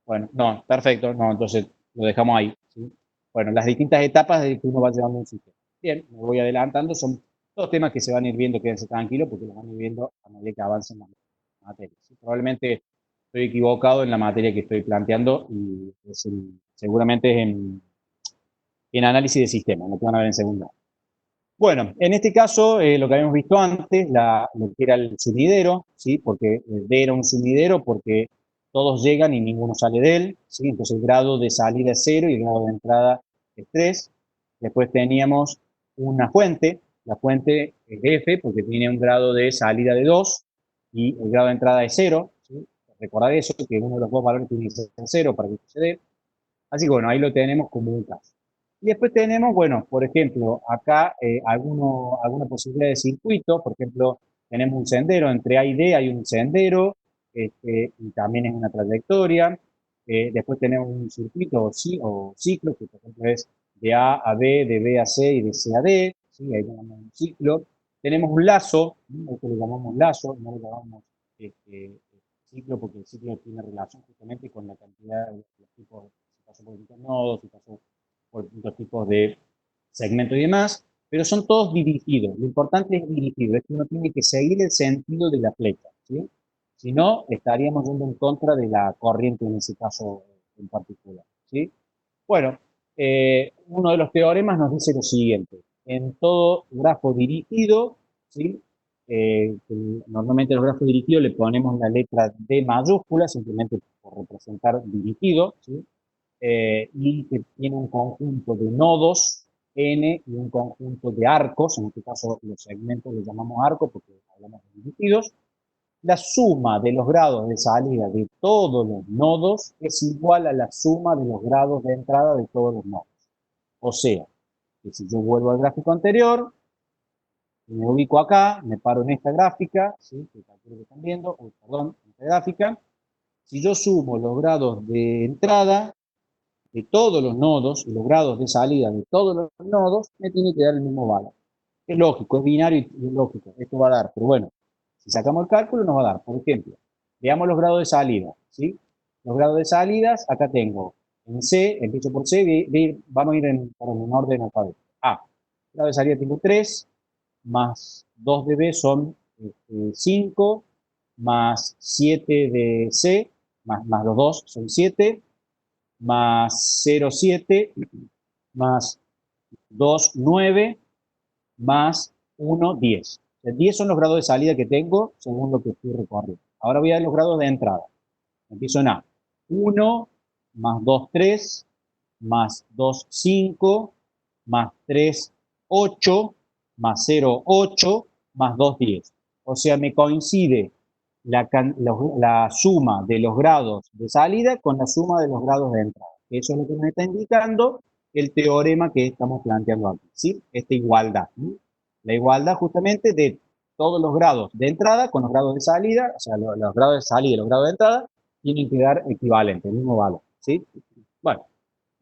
Bueno, no, perfecto, no, entonces lo dejamos ahí, ¿sí? Bueno, las distintas etapas de que uno va llevando un sistema. Bien, me voy adelantando, son todos temas que se van a ir viendo, quédense tranquilos, porque los van a ir viendo a medida que avancen las materias. ¿Sí? Probablemente estoy equivocado en la materia que estoy planteando y seguramente es en análisis de sistemas, lo que van a ver en segundo. Bueno, en este caso, lo que habíamos visto antes, lo que era el sumidero, ¿sí? Porque D era un sumidero porque todos llegan y ninguno sale de él, ¿sí? Entonces el grado de salida es 0 y el grado de entrada es 3. Después teníamos una fuente, la fuente es F porque tiene un grado de salida de 2 y el grado de entrada es 0, ¿sí? Recordad eso, que uno de los dos valores tiene que ser 0 para que se dé. Así que bueno, ahí lo tenemos como un caso. Y después tenemos, bueno, por ejemplo, acá alguna posibilidad de circuito, por ejemplo, tenemos un sendero, entre A y D hay un sendero, y también es una trayectoria. Después tenemos un circuito o ciclo, que por ejemplo es de A a B, de B a C y de C a D, ¿sí? Ahí tenemos un ciclo. Tenemos un lazo, ¿no? Esto lo llamamos lazo, no lo llamamos ciclo porque el ciclo tiene relación justamente con la cantidad de los tipos, si pasó por distintos nodos, si pasó por distintos tipos de segmentos y demás, pero son todos dirigidos. Lo importante es dirigido, es que uno tiene que seguir el sentido de la flecha, ¿sí? Si no, estaríamos yendo en contra de la corriente en ese caso en particular, ¿sí? Bueno, uno de los teoremas nos dice lo siguiente. En todo grafo dirigido, ¿sí? Normalmente a los grafos dirigidos le ponemos la letra D mayúscula, simplemente por representar dirigido, ¿sí? Y que tiene un conjunto de nodos n y un conjunto de arcos, en este caso los segmentos los llamamos arcos porque hablamos de dirigidos. La suma de los grados de salida de todos los nodos es igual a la suma de los grados de entrada de todos los nodos. O sea, que si yo vuelvo al gráfico anterior, me ubico acá, me paro en esta gráfica, ¿sí? Que calculo que están viendo, perdón, en esta gráfica. Si yo sumo los grados de entrada de todos los nodos y los grados de salida de todos los nodos, me tiene que dar el mismo valor. Es lógico, es binario y es lógico, esto va a dar, pero bueno, si sacamos el cálculo nos va a dar. Por ejemplo, veamos los grados de salida, ¿sí? Los grados de salidas, acá tengo en C, empiezo por C, vamos a ir en orden alfabético. A, grado de salida tengo 3, más 2 de B son 5, más 7 de C, más los 2 son 7, más 0, 7, más 2, 9, más 1, 10. O sea, 10 son los grados de salida que tengo según lo que estoy recorriendo. Ahora voy a ver los grados de entrada. Empiezo en A. 1, más 2, 3, más 2, 5, más 3, 8, más 0, 8, más 2, 10. O sea, me coincide la suma de los grados de salida con la suma de los grados de entrada. Eso es lo que nos está indicando el teorema que estamos planteando aquí, ¿sí? Esta igualdad. ¿Sí? La igualdad justamente de todos los grados de entrada con los grados de salida, o sea, los grados de salida y los grados de entrada tienen que dar equivalente, el mismo valor, ¿sí? Bueno,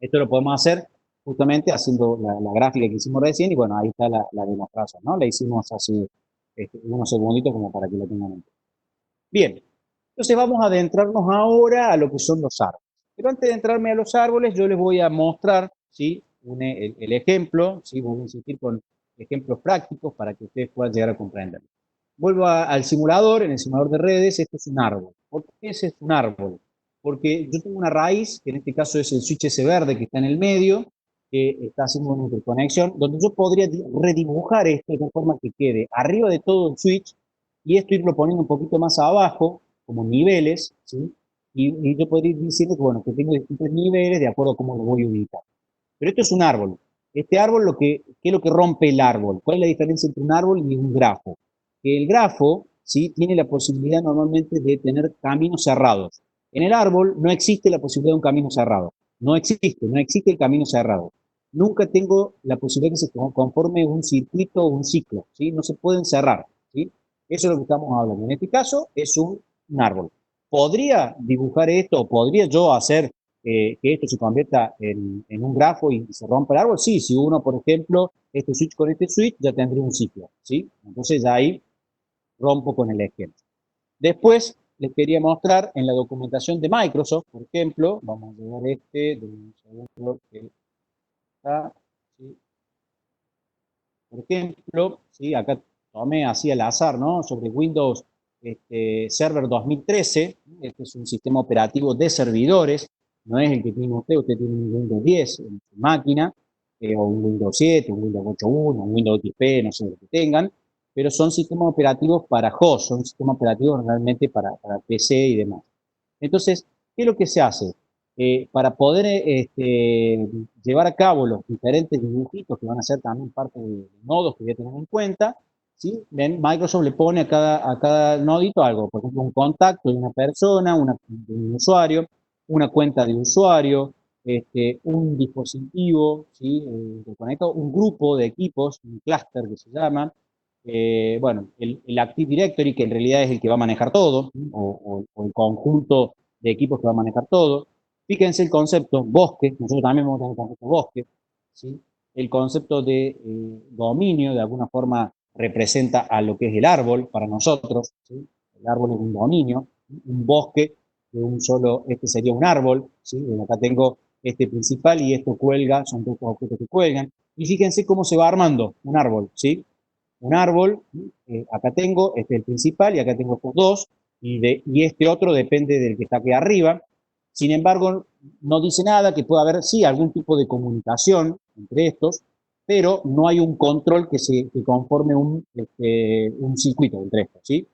esto lo podemos hacer justamente haciendo la gráfica que hicimos recién y bueno, ahí está la demostración, ¿no? La hicimos hace unos segunditos como para que lo tengan en cuenta. Bien, entonces vamos a adentrarnos ahora a lo que son los árboles. Pero antes de entrarme a los árboles, yo les voy a mostrar, ¿sí? El ejemplo, ¿sí? Voy a insistir con ejemplos prácticos para que ustedes puedan llegar a comprenderlo. Vuelvo al simulador, en el simulador de redes, esto es un árbol. ¿Por qué ese es un árbol? Porque yo tengo una raíz, que en este caso es el switch ese verde que está en el medio, que está haciendo una interconexión, donde yo podría redibujar esto de forma que quede arriba de todo el switch y esto irlo poniendo un poquito más abajo, como niveles, ¿sí? Y yo podría ir diciendo que, bueno, que tengo distintos niveles de acuerdo a cómo lo voy a ubicar. Pero esto es un árbol. Este árbol, ¿qué es lo que rompe el árbol? ¿Cuál es la diferencia entre un árbol y un grafo? Que el grafo, ¿sí? Tiene la posibilidad normalmente de tener caminos cerrados. En el árbol no existe la posibilidad de un camino cerrado. No existe el camino cerrado. Nunca tengo la posibilidad que se conforme un circuito o un ciclo, ¿sí? No se pueden cerrar, ¿sí? Eso es lo que estamos hablando. En este caso es un árbol. ¿Podría dibujar esto? ¿Podría yo hacer que esto se convierta en un grafo y se rompa el árbol? Sí, si uno, por ejemplo, este switch con este switch, ya tendría un ciclo, ¿sí? Entonces ya ahí rompo con el esquema. Después les quería mostrar en la documentación de Microsoft, por ejemplo, vamos a ver de un segundo que está, ¿sí? Por ejemplo, ¿sí? Acá tomé así al azar, ¿no? Sobre Windows Server 2013, este es un sistema operativo de servidores, no es el que tiene usted tiene un Windows 10 en su máquina, o un Windows 7, un Windows 8.1, un Windows XP, no sé lo que tengan, pero son sistemas operativos para host, son sistemas operativos realmente para PC y demás. Entonces, ¿qué es lo que se hace? Para poder llevar a cabo los diferentes dibujitos que van a ser también parte de nodos que voy a tener en cuenta, ¿sí? ¿Ven? Microsoft le pone a cada nodito algo, por ejemplo, un contacto de una persona, de un usuario, una cuenta de usuario, un dispositivo, ¿sí? Un grupo de equipos, un clúster que se llama, bueno, el Active Directory, que en realidad es el que va a manejar todo, o el conjunto de equipos que va a manejar todo. Fíjense el concepto bosque, nosotros también vamos a tener el concepto bosque, ¿sí? El concepto de dominio, de alguna forma, representa a lo que es el árbol para nosotros, ¿sí? El árbol es un dominio, un bosque de un solo, este sería un árbol, ¿sí? Acá tengo este principal y esto cuelga, son dos objetos que cuelgan. Y fíjense cómo se va armando un árbol, ¿sí? Un árbol, acá tengo, este es el principal y acá tengo estos dos, y este otro depende del que está aquí arriba. Sin embargo, no dice nada, que pueda haber, sí, algún tipo de comunicación entre estos, pero no hay un control que conforme un circuito entre estos, ¿sí?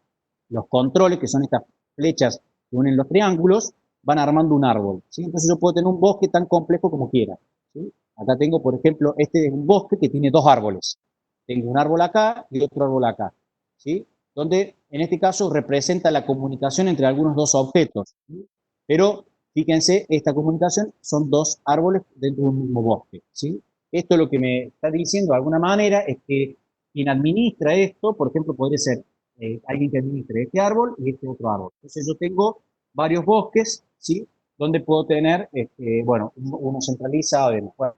Los controles, que son estas flechas que unen los triángulos, van armando un árbol, ¿sí? Entonces yo puedo tener un bosque tan complejo como quiera, ¿sí? Acá tengo, por ejemplo, este es un bosque que tiene dos árboles. Tengo un árbol acá y otro árbol acá, ¿sí? Donde en este caso representa la comunicación entre algunos dos objetos, ¿sí? Pero fíjense, esta comunicación son dos árboles dentro de un mismo bosque, ¿sí? Esto lo que me está diciendo de alguna manera es que quien administra esto, por ejemplo, podría ser alguien que administre este árbol y este otro árbol. Entonces yo tengo varios bosques, ¿sí? Donde puedo tener, bueno, uno centralizado y demás. Bueno,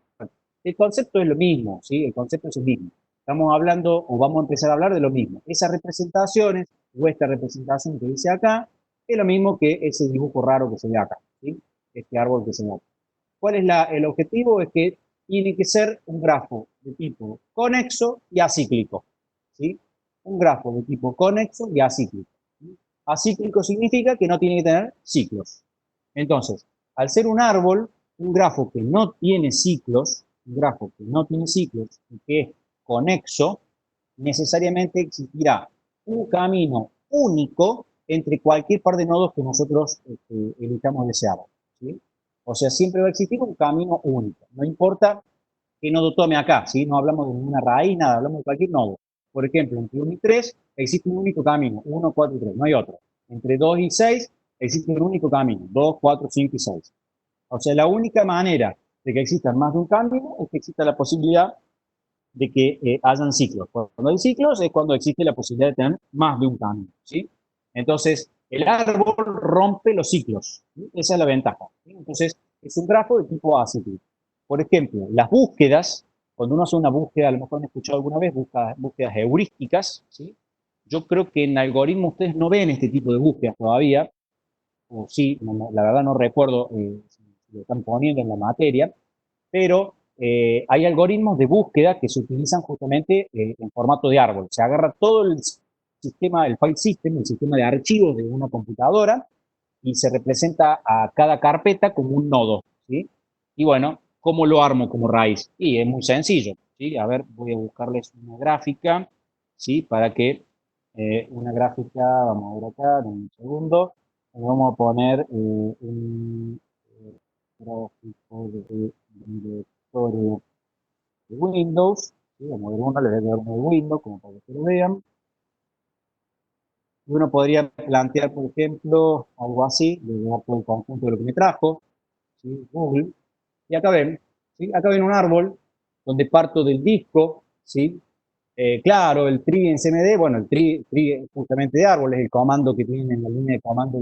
el concepto es lo mismo, ¿sí? El concepto es el mismo. Estamos hablando, o vamos a empezar a hablar de lo mismo. Esas representaciones, o esta representación que dice acá, es lo mismo que ese dibujo raro que se ve acá, ¿sí? Este árbol que se ve acá. ¿Cuál es el objetivo? Es que tiene que ser un grafo de tipo conexo y acíclico, ¿sí? un grafo de tipo conexo y acíclico. Acíclico significa que no tiene que tener ciclos. Entonces, al ser un árbol, un grafo que no tiene ciclos, un grafo que no tiene ciclos y que es conexo, necesariamente existirá un camino único entre cualquier par de nodos que nosotros elijamos de ese árbol, ¿sí? O sea, siempre va a existir un camino único. No importa qué nodo tome acá, ¿sí? No hablamos de ninguna raíz, nada, hablamos de cualquier nodo. Por ejemplo, entre 1 y 3 existe un único camino, 1, 4 y 3, no hay otro. Entre 2 y 6 existe un único camino, 2, 4, 5 y 6. O sea, la única manera de que existan más de un camino es que exista la posibilidad de que hayan ciclos. Cuando hay ciclos es cuando existe la posibilidad de tener más de un camino, ¿sí? Entonces, el árbol rompe los ciclos, ¿sí? Esa es la ventaja, ¿sí? Entonces, es un grafo de tipo acíclico. Por ejemplo, las búsquedas, cuando uno hace una búsqueda, a lo mejor han escuchado alguna vez, búsquedas heurísticas, ¿sí? Yo creo que en algoritmo ustedes no ven este tipo de búsquedas todavía, o sí, la verdad no recuerdo si lo están poniendo en la materia, pero hay algoritmos de búsqueda que se utilizan justamente en formato de árbol. Se agarra todo el sistema, el file system, el sistema de archivos de una computadora y se representa a cada carpeta como un nodo, ¿sí? Y bueno, ¿cómo lo armo como raíz? Y es muy sencillo, ¿sí? A ver, voy a buscarles una gráfica, ¿sí? Para que una gráfica, vamos a ver acá, en un segundo, vamos a poner un gráfico de directorio de Windows, ¿sí? Vamos a ver una, le voy a dar uno de Windows, como para que lo vean. Y uno podría plantear, por ejemplo, algo así, le voy a dar todo el conjunto de lo que me trajo, ¿sí? Google, y acá ven un árbol donde parto del disco, ¿sí? Claro, el tree en CMD, bueno, el tree justamente de árboles, el comando que tienen en la línea de comando,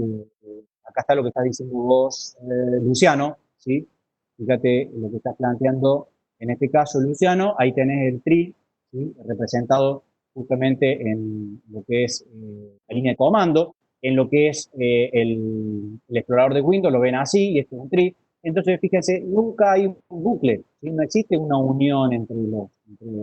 acá está lo que está diciendo vos, Luciano, ¿sí? Fíjate lo que estás planteando, en este caso, Luciano, ahí tenés el tree, ¿sí? Representado justamente en lo que es la línea de comando, en lo que es el explorador de Windows, lo ven así, y esto es un tree. Entonces, fíjense, nunca hay un bucle, ¿sí? No existe una unión entre los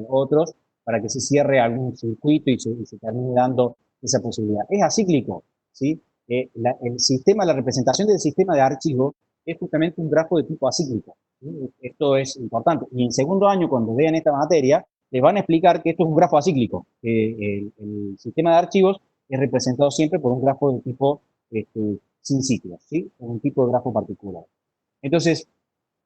otros para que se cierre algún circuito y se termine dando esa posibilidad. Es acíclico, ¿sí? El sistema, la representación del sistema de archivos es justamente un grafo de tipo acíclico, ¿sí? Esto es importante. Y en segundo año, cuando vean esta materia, les van a explicar que esto es un grafo acíclico. El sistema de archivos es representado siempre por un grafo de tipo sin ciclos, ¿sí? Un tipo de grafo particular. Entonces,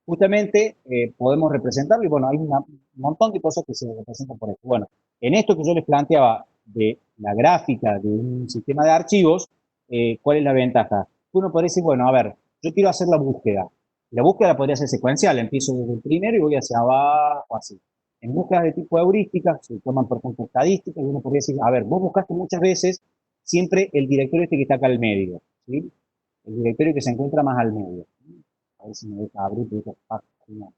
justamente podemos representarlo y bueno, hay un montón de cosas que se representan por esto. Bueno, en esto que yo les planteaba de la gráfica de un sistema de archivos, ¿cuál es la ventaja? Uno podría decir, bueno, a ver, yo quiero hacer la búsqueda. La búsqueda podría ser secuencial, empiezo desde el primero y voy hacia abajo, así. En búsquedas de tipo heurística, se toman por ejemplo estadísticas, y uno podría decir, a ver, vos buscaste muchas veces siempre el directorio este que está acá al medio, ¿sí? El directorio que se encuentra más al medio. A ver si me deja abrir esta página,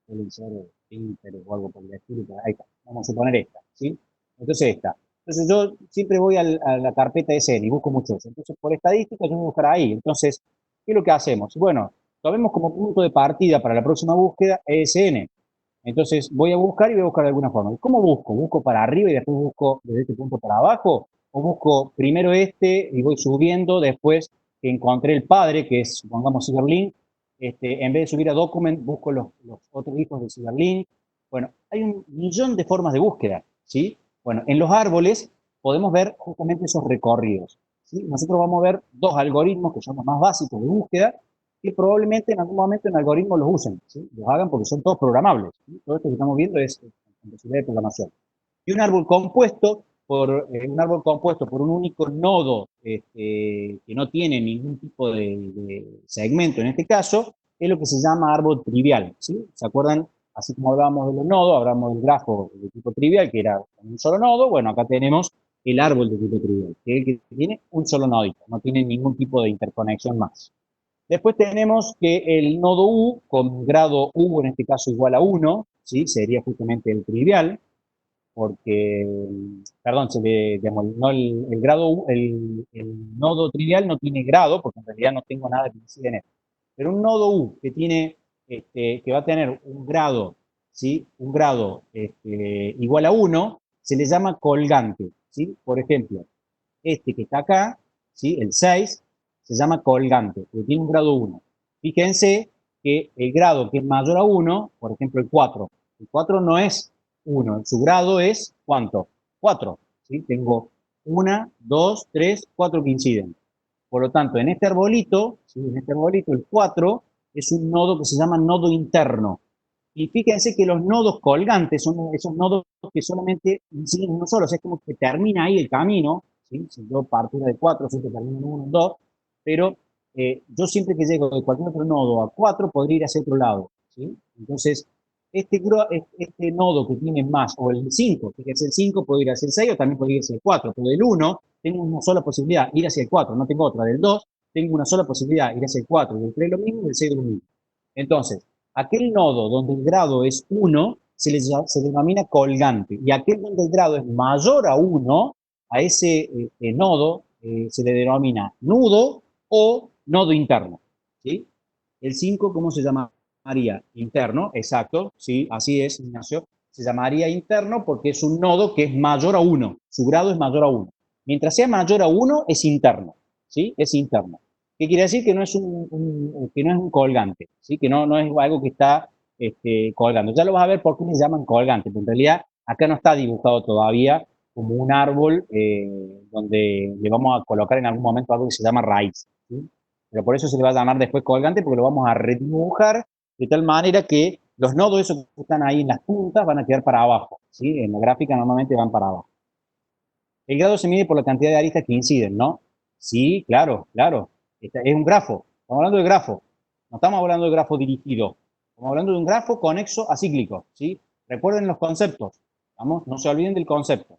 puede ser Pinterest o algo por el estilo. Ahí está, vamos a poner esta, ¿sí? Entonces esta. Entonces yo siempre voy a la carpeta SN y busco mucho eso. Entonces por estadística yo voy a buscar ahí. Entonces, ¿qué es lo que hacemos? Bueno, tomemos como punto de partida para la próxima búsqueda ESN. Entonces voy a buscar y voy a buscar de alguna forma. ¿Y cómo busco? ¿Busco para arriba y después busco desde este punto para abajo? ¿O busco primero este y voy subiendo, después que encontré el padre, que es, supongamos, Cyberlink, en vez de subir a Document, busco los otros hijos de Cyberlink? Bueno, hay un millón de formas de búsqueda, ¿sí? Bueno, en los árboles podemos ver justamente esos recorridos, ¿sí? Nosotros vamos a ver dos algoritmos que son los más básicos de búsqueda, que probablemente en algún momento en algoritmos los usen, ¿sí? Los hagan porque son todos programables, ¿sí? Todo esto que estamos viendo es en posibilidad de programación. Y un árbol compuesto por un único nodo que no tiene ningún tipo de segmento en este caso, es lo que se llama árbol trivial, ¿sí? ¿Se acuerdan? Así como hablábamos de los nodos, hablamos del grafo de tipo trivial, que era un solo nodo. Bueno, acá tenemos el árbol de tipo trivial, que es el que tiene un solo nodito, no tiene ningún tipo de interconexión más. Después tenemos que el nodo U, con grado U, en este caso igual a 1, ¿sí? Sería justamente el trivial, porque, perdón, digamos, no el grado U, el nodo trivial no tiene grado, porque en realidad no tengo nada que decir en él. Pero un nodo U que tiene, que va a tener un grado, ¿sí? Un grado igual a 1, se le llama colgante, ¿sí? Por ejemplo, este que está acá, ¿sí? El 6, se llama colgante, porque tiene un grado 1. Fíjense que el grado que es mayor a 1, por ejemplo el 4 no es 1, su grado es, ¿cuánto? 4, ¿sí? Tengo 1, 2, 3, 4 que inciden. Por lo tanto, en este arbolito, ¿sí? En este arbolito, el 4 es un nodo que se llama nodo interno. Y fíjense que los nodos colgantes son esos nodos que solamente inciden uno solo, o sea, es como que termina ahí el camino, ¿sí? Si yo parto de 4, siempre termino en 1, 2, pero yo siempre que llego de cualquier otro nodo a 4, podría ir hacia otro lado, ¿sí? Entonces, este nodo que tiene más, o el 5, fíjense, el 5 puede ir hacia el 6 o también puede ir hacia el 4, pero del 1 tengo una sola posibilidad, ir hacia el 4, no tengo otra. Del 2 tengo una sola posibilidad, ir hacia el 4, del 3 lo mismo, del 6 lo mismo. Entonces, aquel nodo donde el grado es 1 se denomina colgante, y aquel donde el grado es mayor a 1, a ese nodo se le denomina nudo o nodo interno, ¿sí? El 5, ¿cómo se llamaría? Interno, exacto, sí, así es, Ignacio. Se llamaría interno porque es un nodo que es mayor a 1, su grado es mayor a 1. Mientras sea mayor a 1, es interno, ¿sí? Es interno. ¿Qué quiere decir? Que no es que no es un colgante, ¿sí? Que no es algo que está colgando. Ya lo vas a ver por qué le llaman colgante, pero en realidad acá no está dibujado todavía como un árbol donde le vamos a colocar en algún momento algo que se llama raíz, ¿sí? Pero por eso se le va a llamar después colgante, porque lo vamos a redibujar de tal manera que los nodos esos que están ahí en las puntas van a quedar para abajo, ¿sí? En la gráfica normalmente van para abajo. El grado se mide por la cantidad de aristas que inciden, ¿no? Sí, claro, claro. Es un grafo. Estamos hablando de grafo. No estamos hablando de grafo dirigido. Estamos hablando de un grafo conexo acíclico, ¿sí? Recuerden los conceptos. ¿Vamos? No se olviden del concepto.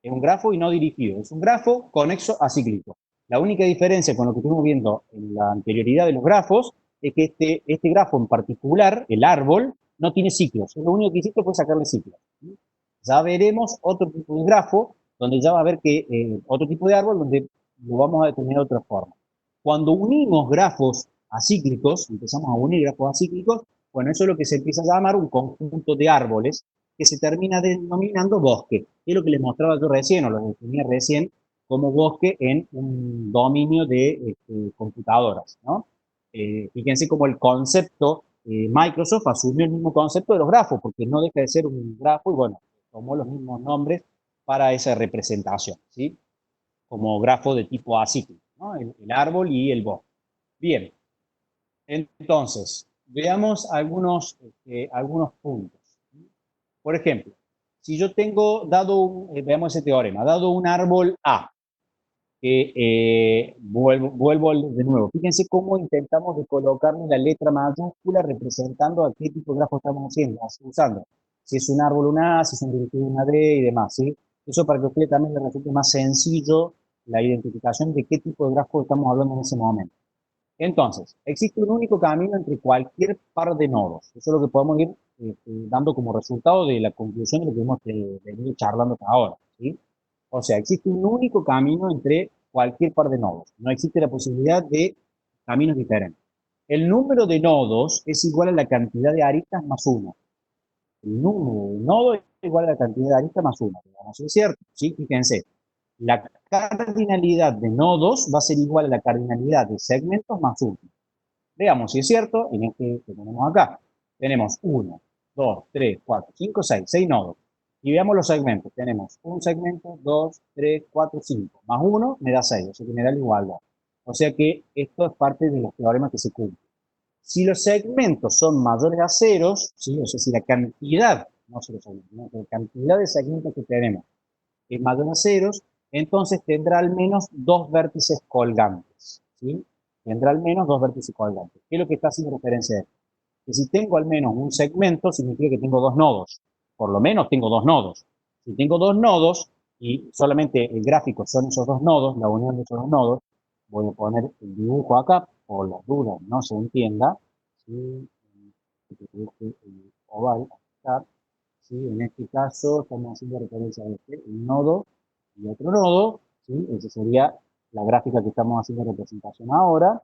Es un grafo y no dirigido. Es un grafo conexo acíclico. La única diferencia con lo que estuvimos viendo en la anterioridad de los grafos es que este grafo en particular, el árbol, no tiene ciclos. Lo único que hiciste fue sacarle ciclos, ¿sí? Ya veremos otro tipo de grafo donde ya va a ver que otro tipo de árbol donde lo vamos a determinar de otra forma. Cuando unimos grafos acíclicos, empezamos a unir grafos acíclicos, bueno, eso es lo que se empieza a llamar un conjunto de árboles que se termina denominando bosque. Es lo que les mostraba yo recién, o lo definía recién, como bosque en un dominio de computadoras, ¿no? Fíjense como el concepto, Microsoft asumió el mismo concepto de los grafos, porque no deja de ser un grafo, y bueno, tomó los mismos nombres para esa representación, ¿sí? Como grafo de tipo acíclico, ¿no? El árbol y el bosque. Bien, entonces, veamos algunos puntos. Por ejemplo, si yo tengo veamos ese teorema, dado un árbol A, vuelvo de nuevo, fíjense cómo intentamos de colocarle la letra mayúscula representando a qué tipo de grafo estamos usando. Si es un árbol una A, si es un directivo una D y demás, ¿sí? Eso para que a usted también le resulte más sencillo la identificación de qué tipo de grafo estamos hablando en ese momento. Entonces, existe un único camino entre cualquier par de nodos. Eso es lo que podemos ir dando como resultado de la conclusión de lo que hemos venido charlando hasta ahora, ¿sí? O sea, existe un único camino entre cualquier par de nodos. No existe la posibilidad de caminos diferentes. El número de nodos es igual a la cantidad de aristas más 1. El número de nodos es igual a la cantidad de aristas más 1. Digamos, ¿es cierto? ¿Sí? Fíjense, la cardinalidad de nodos va a ser igual a la cardinalidad de segmentos más 1. Veamos si es cierto en este que tenemos acá. Tenemos 1, 2, 3, 4, 5, 6, 6 nodos. Y veamos los segmentos. Tenemos un segmento, 2, 3, 4, 5. Más 1 me da 6, o sea que me da la igualdad. O sea que esto es parte de los teoremas que se cumplen. Si los segmentos son mayores a ceros, ¿sí? O sea, si la cantidad, no se los segmentos, ¿no? La cantidad de segmentos que tenemos es mayor a ceros, entonces tendrá al menos dos vértices colgantes, ¿sí? Tendrá al menos dos vértices colgantes. ¿Qué es lo que está haciendo referencia a esto? Que si tengo al menos un segmento, significa que tengo dos nodos. Por lo menos tengo dos nodos. Si tengo dos nodos y solamente el gráfico son esos dos nodos, la unión de esos dos nodos, voy a poner el dibujo acá, por las dudas no se entienda. ¿Sí? El oval, acá, ¿sí? En este caso estamos haciendo referencia a un nodo y otro nodo, ¿sí? Esa sería la gráfica que estamos haciendo representación ahora,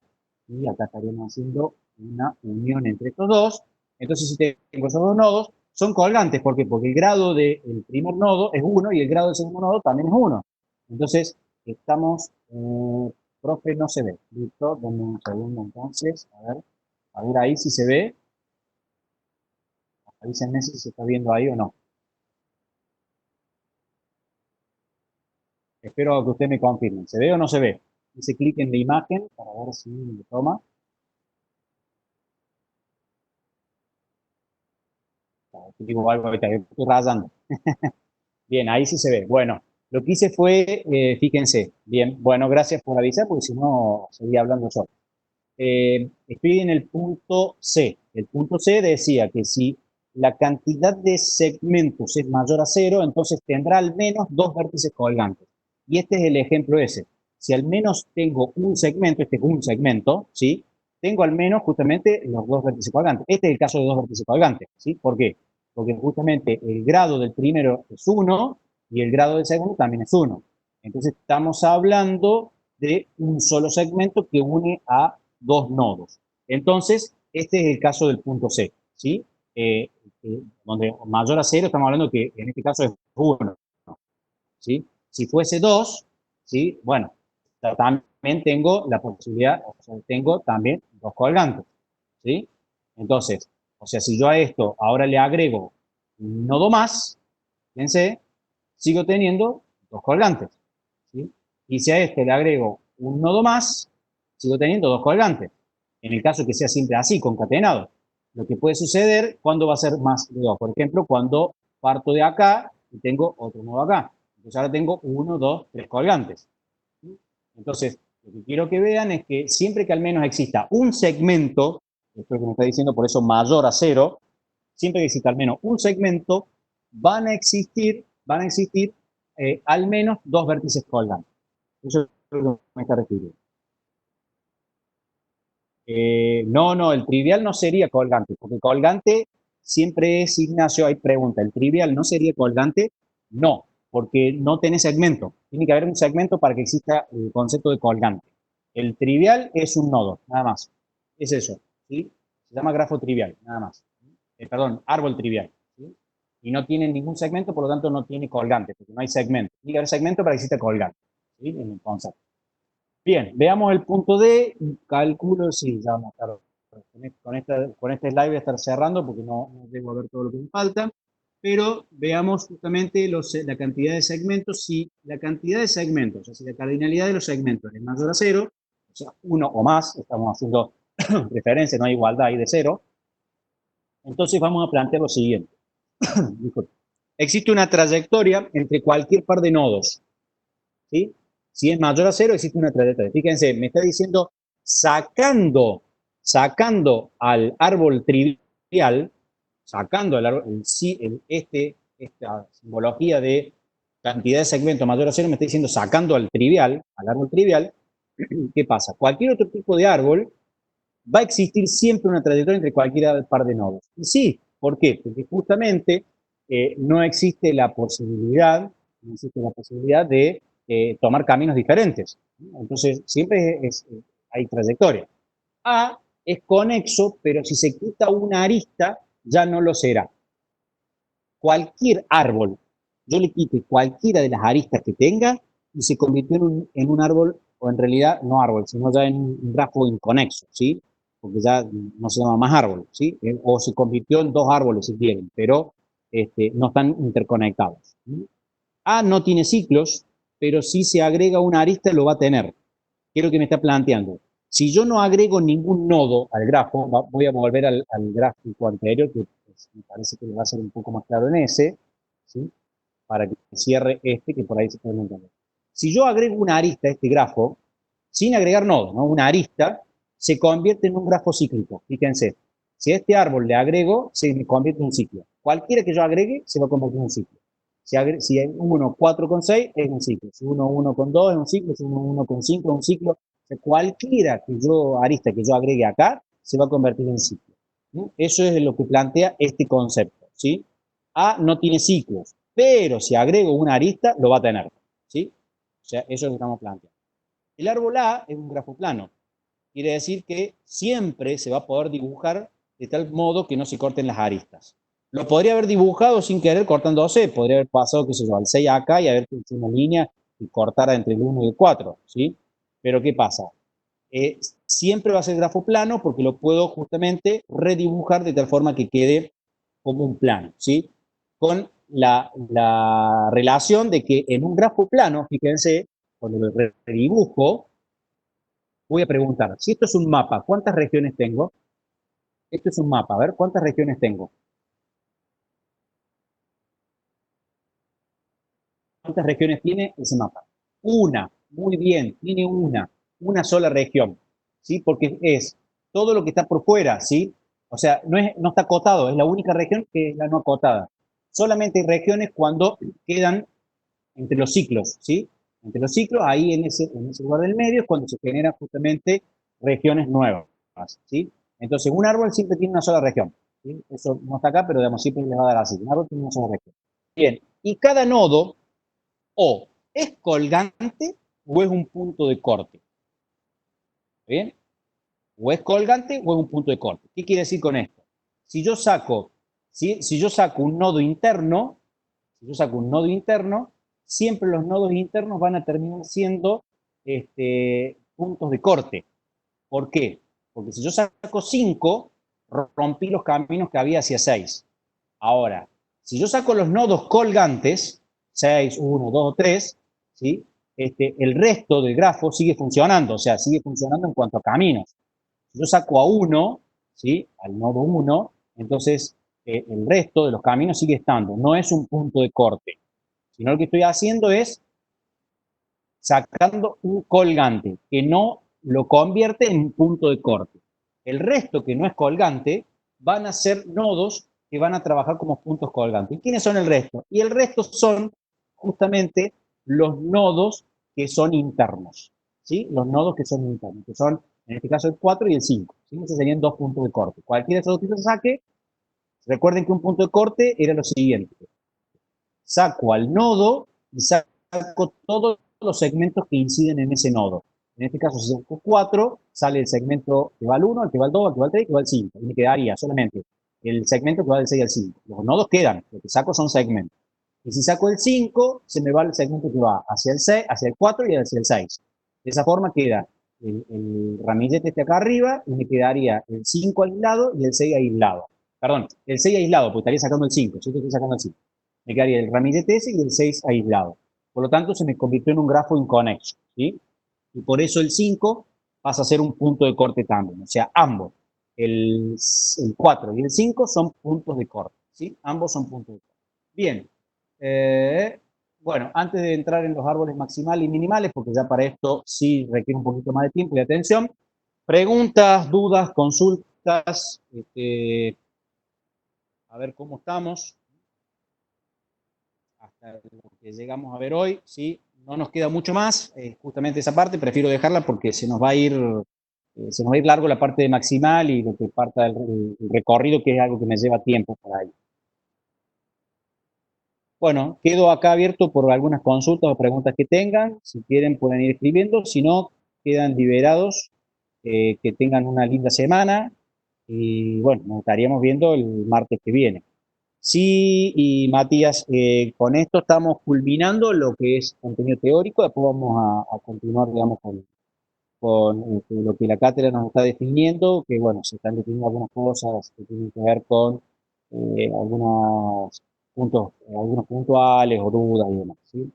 y acá estaríamos haciendo una unión entre estos dos. Entonces, si tengo esos dos nodos, son colgantes. ¿Por qué? Porque el grado del primer nodo es 1 y el grado del segundo nodo también es 1. Entonces, estamos, profe, no se ve. Listo, denme un segundo entonces, a ver ahí si se ve. Avísenme si se está viendo ahí o no. Espero que usted me confirme. ¿Se ve o no se ve? Hice clic en la imagen para ver si me toma. Digo algo ahorita, que estoy rayando. Bien, ahí sí se ve. Bueno, lo que hice fue, fíjense, bien, bueno, gracias por avisar, porque si no, seguía hablando yo. Estoy en el punto C. El punto C decía que si la cantidad de segmentos es mayor a cero, entonces tendrá al menos dos vértices colgantes. Y este es el ejemplo ese. Si al menos tengo un segmento, este es un segmento, ¿sí? Tengo al menos justamente los dos vértices colgantes. Este es el caso de dos vértices colgantes, ¿sí? ¿Por qué? Porque justamente el grado del primero es 1 y el grado del segundo también es 1. Entonces estamos hablando de un solo segmento que une a dos nodos. Entonces, este es el caso del punto C, ¿sí? Donde mayor a cero, estamos hablando que en este caso es 1, ¿sí? Si fuese 2, ¿sí? Bueno, también tengo la posibilidad, o sea, tengo también dos colgantes, ¿sí? Entonces, o sea, si yo a esto ahora le agrego un nodo más, fíjense, sigo teniendo dos colgantes, ¿sí? Y si a este le agrego un nodo más, sigo teniendo dos colgantes. En el caso que sea siempre así, concatenado. Lo que puede suceder cuando va a ser más de dos. Por ejemplo, cuando parto de acá y tengo otro nodo acá. Entonces ahora tengo uno, dos, tres colgantes. Entonces, lo que quiero que vean es que siempre que al menos exista un segmento, esto es lo que me está diciendo, por eso mayor a cero, siempre que exista al menos un segmento, van a existir al menos dos vértices colgantes. Eso es lo que me está refiriendo. No, el trivial no sería colgante, porque colgante siempre es, Ignacio, hay pregunta, ¿el trivial no sería colgante? No, porque no tiene segmento. Tiene que haber un segmento para que exista el concepto de colgante. El trivial es un nodo, nada más. Es eso, ¿sí? Se llama grafo trivial, nada más. Perdón, árbol trivial. ¿Sí? Y no tiene ningún segmento, por lo tanto no tiene colgante, porque no hay segmento. Tiene que haber segmento para que exista colgante, ¿sí? En el concepto. Bien, veamos el punto D. Calculo, sí, ya vamos a estar con este slide voy a estar cerrando porque no debo ver todo lo que me falta. Pero veamos justamente la cantidad de segmentos. Si la cantidad de segmentos, o sea, si la cardinalidad de los segmentos es mayor a cero, o sea, uno o más, estamos haciendo referencia, no hay igualdad ahí de cero, entonces vamos a plantear lo siguiente. Existe una trayectoria entre cualquier par de nodos, ¿sí? Si es mayor a cero, existe una trayectoria. Fíjense, me está diciendo sacando al árbol trivial, sacando el árbol, esta simbología de cantidad de segmentos mayor a cero, me está diciendo sacando al árbol trivial, ¿qué pasa? Cualquier otro tipo de árbol va a existir siempre una trayectoria entre cualquier par de nodos. Y sí, ¿por qué? Porque justamente no existe la posibilidad, de tomar caminos diferentes. Entonces, siempre hay trayectoria. A es conexo, pero si se quita una arista, ya no lo será. Cualquier árbol, yo le quite cualquiera de las aristas que tenga y se convirtió en un árbol, o en realidad no árbol, sino ya en un grafo inconexo, ¿sí? Porque ya no se llama más árbol, ¿sí? O se convirtió en dos árboles si quieren, pero no están interconectados. ¿Sí? A no tiene ciclos, pero si se agrega una arista lo va a tener. ¿Qué es lo que me está planteando? Si yo no agrego ningún nodo al grafo, voy a volver al gráfico anterior, que pues, me parece que le va a ser un poco más claro en ese, ¿sí? Para que cierre este, que por ahí se puede entender. Si yo agrego una arista a este grafo, sin agregar nodos, ¿no? Una arista, se convierte en un grafo cíclico. Fíjense, si a este árbol le agrego, se me convierte en un ciclo. Cualquiera que yo agregue, se va a convertir en un ciclo. Si hay 1, 4 con 6, es un ciclo. Si 1, 1 con 2, es un ciclo. Si 1, 1 con 5, es un ciclo. O sea, cualquiera arista que yo agregue acá, se va a convertir en ciclo. ¿Sí? Eso es lo que plantea este concepto. ¿Sí? A no tiene ciclos, pero si agrego una arista, lo va a tener. ¿Sí? O sea, eso es lo que estamos planteando. El árbol A es un grafo plano. Quiere decir que siempre se va a poder dibujar de tal modo que no se corten las aristas. Lo podría haber dibujado sin querer cortándose, podría haber pasado, qué sé yo, al 6 acá y haber hecho una línea si cortara entre el 1 y el 4, ¿sí? Pero ¿qué pasa? Siempre va a ser grafo plano porque lo puedo justamente redibujar de tal forma que quede como un plano, ¿sí? Con la relación de que en un grafo plano, fíjense, cuando lo redibujo, voy a preguntar, si esto es un mapa, ¿cuántas regiones tengo? Esto es un mapa, a ver, ¿cuántas regiones tengo? ¿Cuántas regiones tiene ese mapa? Una, muy bien, tiene una sola región, ¿sí? Porque es todo lo que está por fuera, ¿sí? O sea, no está acotado, es la única región que es la no acotada. Solamente hay regiones cuando quedan entre los ciclos, ¿sí? Entre los ciclos, ahí en ese lugar del medio es cuando se generan justamente regiones nuevas, ¿sí? Entonces, un árbol siempre tiene una sola región, ¿sí? Eso no está acá, pero digamos, siempre les va a dar así. Un árbol tiene una sola región. Bien, y cada nodo o es colgante o es un punto de corte. ¿Bien? O es colgante o es un punto de corte. ¿Qué quiere decir con esto? Si yo saco, si yo saco un nodo interno, si yo saco un nodo interno, siempre los nodos internos van a terminar siendo puntos de corte. ¿Por qué? Porque si yo saco 5, rompí los caminos que había hacia 6. Ahora, si yo saco los nodos colgantes, 6, 1, 2, 3, ¿sí? El resto del grafo sigue funcionando, o sea, sigue funcionando en cuanto a caminos. Si yo saco a 1, ¿sí? Al nodo 1, entonces el resto de los caminos sigue estando. No es un punto de corte, sino lo que estoy haciendo es sacando un colgante que no lo convierte en un punto de corte. El resto que no es colgante van a ser nodos que van a trabajar como puntos colgantes. ¿Y quiénes son el resto? Y el resto son justamente los nodos que son internos, ¿sí? Los nodos que son internos, que son en este caso el 4 y el 5, ¿sí? Esos serían dos puntos de corte. Cualquiera de esos dos que se saque, recuerden que un punto de corte era lo siguiente: saco al nodo y saco todos los segmentos que inciden en ese nodo. En este caso, si saco 4, sale el segmento que va al 1, el que va al 2, el que va al 3, el que va al 5. Y me quedaría solamente el segmento que va del 6 al 5. Los nodos quedan, lo que saco son segmentos. Y si saco el 5, se me va el segmento que va hacia el 6, hacia el 4 y hacia el 6. De esa forma queda el ramillete este acá arriba y me quedaría el 5 aislado y el 6 aislado. Perdón, el 6 aislado, porque estaría sacando el 5. Yo estoy sacando el 5. Me quedaría el ramillete ese y el 6 aislado. Por lo tanto, se me convirtió en un grafo inconexo, ¿sí? Y por eso el 5 pasa a ser un punto de corte también. O sea, ambos, el 4 y el 5 son puntos de corte, ¿sí? Ambos son puntos de corte. Bien. Bueno, antes de entrar en los árboles maximales y minimales, porque ya para esto sí requiere un poquito más de tiempo y de atención, preguntas, dudas, consultas, a ver cómo estamos hasta lo que llegamos a ver hoy, ¿sí? No nos queda mucho más, justamente esa parte, prefiero dejarla porque se nos va a ir largo la parte de maximal y lo que parta el recorrido, que es algo que me lleva tiempo por ahí. Bueno, quedo acá abierto por algunas consultas o preguntas que tengan, si quieren pueden ir escribiendo, si no, quedan liberados, que tengan una linda semana y bueno, nos estaríamos viendo el martes que viene. Sí, y Matías, con esto estamos culminando lo que es contenido teórico, después vamos a continuar, digamos, con lo que la cátedra nos está definiendo, que bueno, se están definiendo algunas cosas que tienen que ver con algunos puntuales o dudas y demás, ¿sí?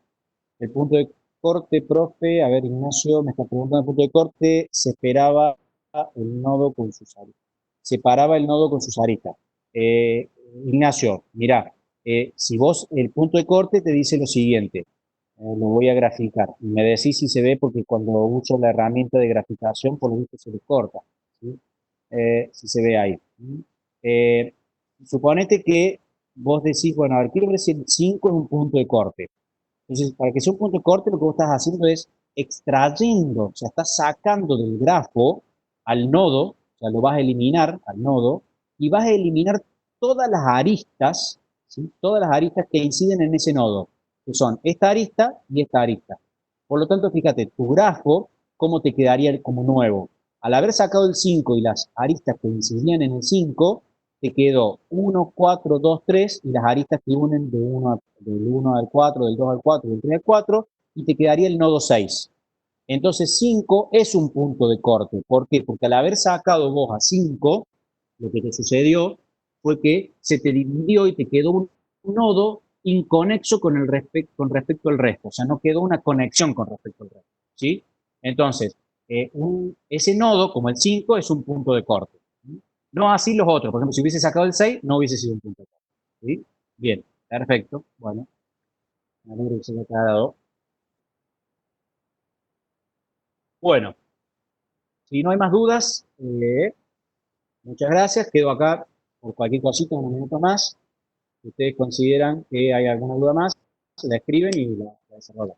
El punto de corte, profe, a ver, Ignacio me está preguntando, el punto de corte, se esperaba el nodo con sus aristas. Separaba el nodo con sus aristas. Ignacio, mira, si vos, el punto de corte te dice lo siguiente, lo voy a graficar. Y me decís si se ve porque cuando uso la herramienta de graficación, por lo visto se le corta, ¿sí? Si se ve ahí. Eh, Suponete que vos decís, bueno, a ver, quiero ver si el 5 es un punto de corte. Entonces, para que sea un punto de corte, lo que vos estás haciendo es extrayendo, o sea, estás sacando del grafo al nodo, o sea, lo vas a eliminar al nodo, y vas a eliminar todas las aristas, ¿sí? Todas las aristas que inciden en ese nodo, que son esta arista y esta arista. Por lo tanto, fíjate, tu grafo, cómo te quedaría como nuevo. Al haber sacado el 5 y las aristas que incidían en el 5, te quedó 1, 4, 2, 3 y las aristas que unen del 1 al 4, del 2 al 4, del 3 al 4, y te quedaría el nodo 6. Entonces 5 es un punto de corte. ¿Por qué? Porque al haber sacado vos a 5, lo que te sucedió fue que se te dividió y te quedó un nodo inconexo con respecto al resto. O sea, no quedó una conexión con respecto al resto. ¿Sí? Entonces, ese nodo, como el 5, es un punto de corte. No así los otros. Por ejemplo, si hubiese sacado el 6, no hubiese sido un punto de corte. ¿Sí? Bien, perfecto. Bueno, me alegro que se haya quedado. Bueno, si no hay más dudas, muchas gracias. Quedo acá por cualquier cosita, un minuto más. Si ustedes consideran que hay alguna duda más, la escriben y la desarrollan.